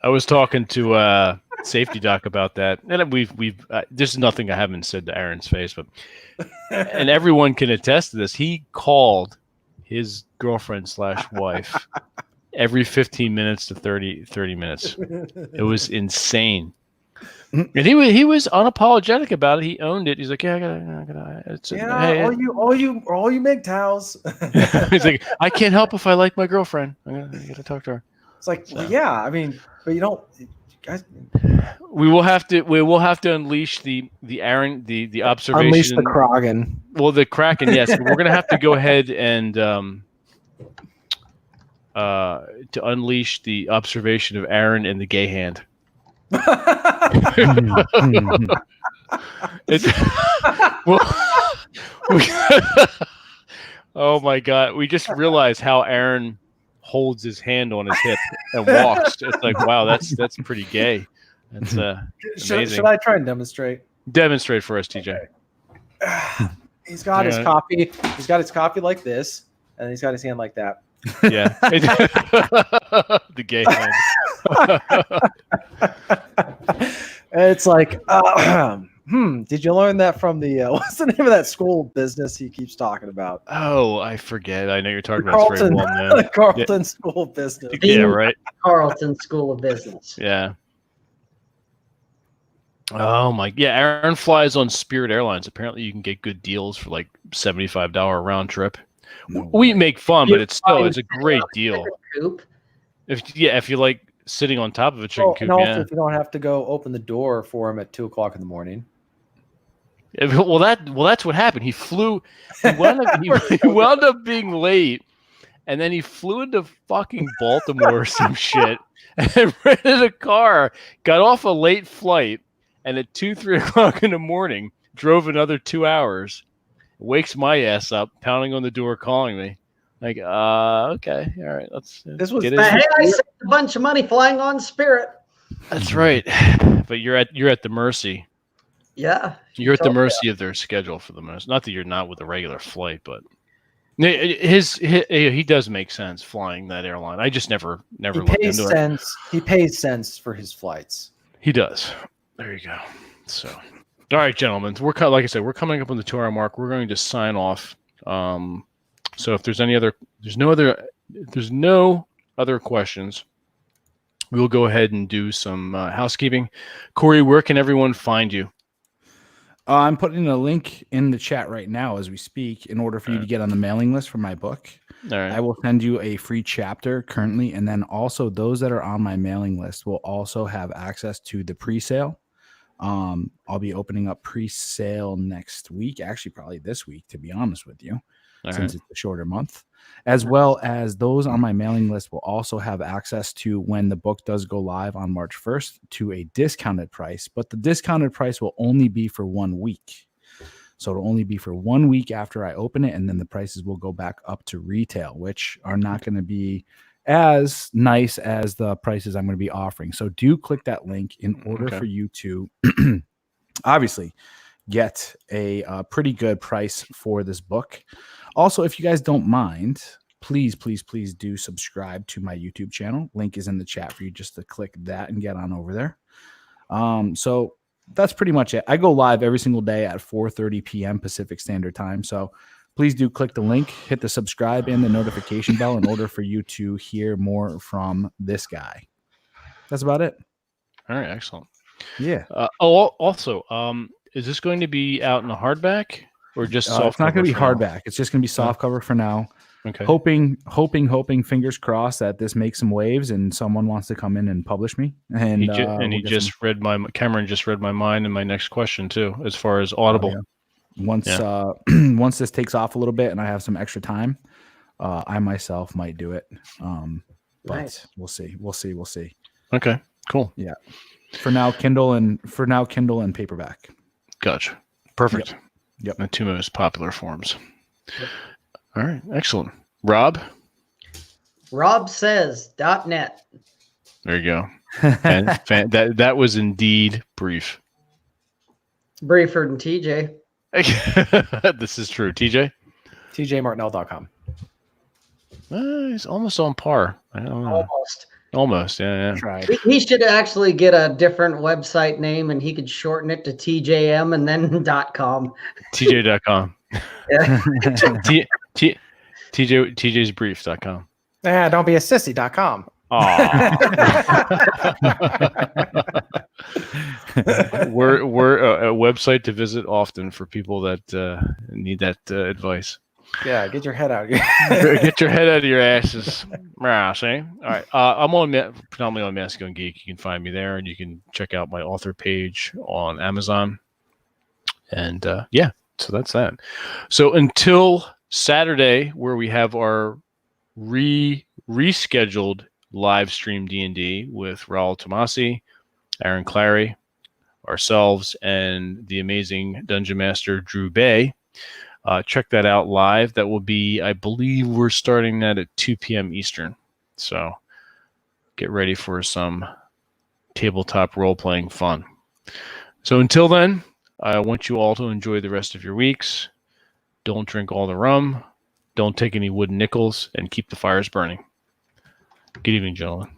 I was talking to Safety Doc about that, and we've there's nothing I haven't said to Aaron's face, but and everyone can attest to this. He called his girlfriend/wife every 15 minutes to 30 minutes. It was insane. And he was unapologetic about it. He owned it. He's like, yeah, I gotta. All you MGTOWs. He's like, I can't help if I like my girlfriend. I gotta talk to her. It's like, yeah, I mean, but you don't. Guys, we will have to unleash the Aaron the observation. Unleash the Kraken. Well, the Kraken, yes. But we're gonna have to go ahead and to unleash the observation of Aaron and the gay hand. Oh my God! We just realized how Aaron holds his hand on his hip and walks. It's like, wow, that's pretty gay. That's amazing. Should I try and demonstrate? Demonstrate for us, TJ. He's got his coffee. He's got his coffee like this, and he's got his hand like that. Yeah. The gay hand. It's like, did you learn that from the what's the name of that school business he keeps talking about? Oh, I forget. I know you're talking about very well now. Carlton School of Business. Yeah, right. Carlton School of Business. Yeah. Oh my, yeah. Aaron flies on Spirit Airlines. Apparently, you can get good deals for like $75 round trip. We make fun, but it's a great deal. If you like sitting on top of a chicken coop, and also if you don't have to go open the door for him at 2:00 in the morning. Well, that's what happened. He flew. He wound up being late, and then he flew into fucking Baltimore or some shit, and rented a car. Got off a late flight, and at 2-3 o'clock in the morning, drove another 2 hours. Wakes my ass up, pounding on the door, calling me. Like, okay, all right, let's. Hey, I saved a bunch of money flying on Spirit. That's right, but you're at the mercy. Yeah, you're at the mercy of their schedule for the most. Not that you're not with a regular flight, but he does make sense flying that airline. I just never looked into it. He pays sense for his flights. He does. There you go. So, all right, gentlemen, like I said, we're coming up on the 2-hour mark. We're going to sign off. So if there's no other questions, we'll go ahead and do some housekeeping. Corey, where can everyone find you? I'm putting a link in the chat right now as we speak in order for you to get on the mailing list for my book. All right. I will send you a free chapter currently, and then also those that are on my mailing list will also have access to the pre-sale. I'll be opening up pre-sale next week, actually probably this week, to be honest with you, since it's a shorter month, as well as those on my mailing list will also have access to, when the book does go live on March 1st, to a discounted price, but the discounted price will only be for 1 week. So it'll only be for 1 week after I open it, and then the prices will go back up to retail, which are not going to be as nice as the prices I'm going to be offering. So do click that link in order for you to obviously get a pretty good price for this book. Also, if you guys don't mind, please do subscribe to my YouTube channel. Link is in the chat for you just to click that and get on over there. So that's pretty much it. I go live every single day at 4:30 p.m. Pacific Standard Time. So please do click the link, hit the subscribe and the notification bell in order for you to hear more from this guy. That's about it. All right, excellent. Yeah. Also, is this going to be out in a hardback or just soft? It's not going to be hardback. It's just going to be soft cover for now. Okay. Hoping, fingers crossed that this makes some waves and someone wants to come in and publish me. And Cameron just read my mind and my next question too, as far as Audible. Yeah. Once this takes off a little bit and I have some extra time, I myself might do it. But Nice. we'll see. Okay, cool. Yeah. For now, Kindle and paperback. Gotcha. Perfect. Yep. The two most popular forms. Yep. All right, excellent. Rob? Rob says .net. There you go. That was indeed brief. Briefer than TJ. This is true. TJ? TJMartinell.com. He's almost on par. I don't know. Almost, yeah. Tried. He should actually get a different website name, and he could shorten it to TJM and then .com. TJ.com. Yeah. TJ'sbrief.com. Yeah, don't be a sissy.com. We're a website to visit often for people that need that advice. Yeah, get your head out. Get your head out of your asses. See? All right. I'm predominantly on Masculine Geek. You can find me there, and you can check out my author page on Amazon. And so that's that. So until Saturday, where we have our rescheduled live stream D&D with Raul Tomasi, Aaron Clary, ourselves, and the amazing Dungeon Master Drew Bay. Check that out live. That will be, I believe we're starting that at 2 p.m. Eastern. So get ready for some tabletop role-playing fun. So until then, I want you all to enjoy the rest of your weeks. Don't drink all the rum. Don't take any wooden nickels, and keep the fires burning. Good evening, gentlemen.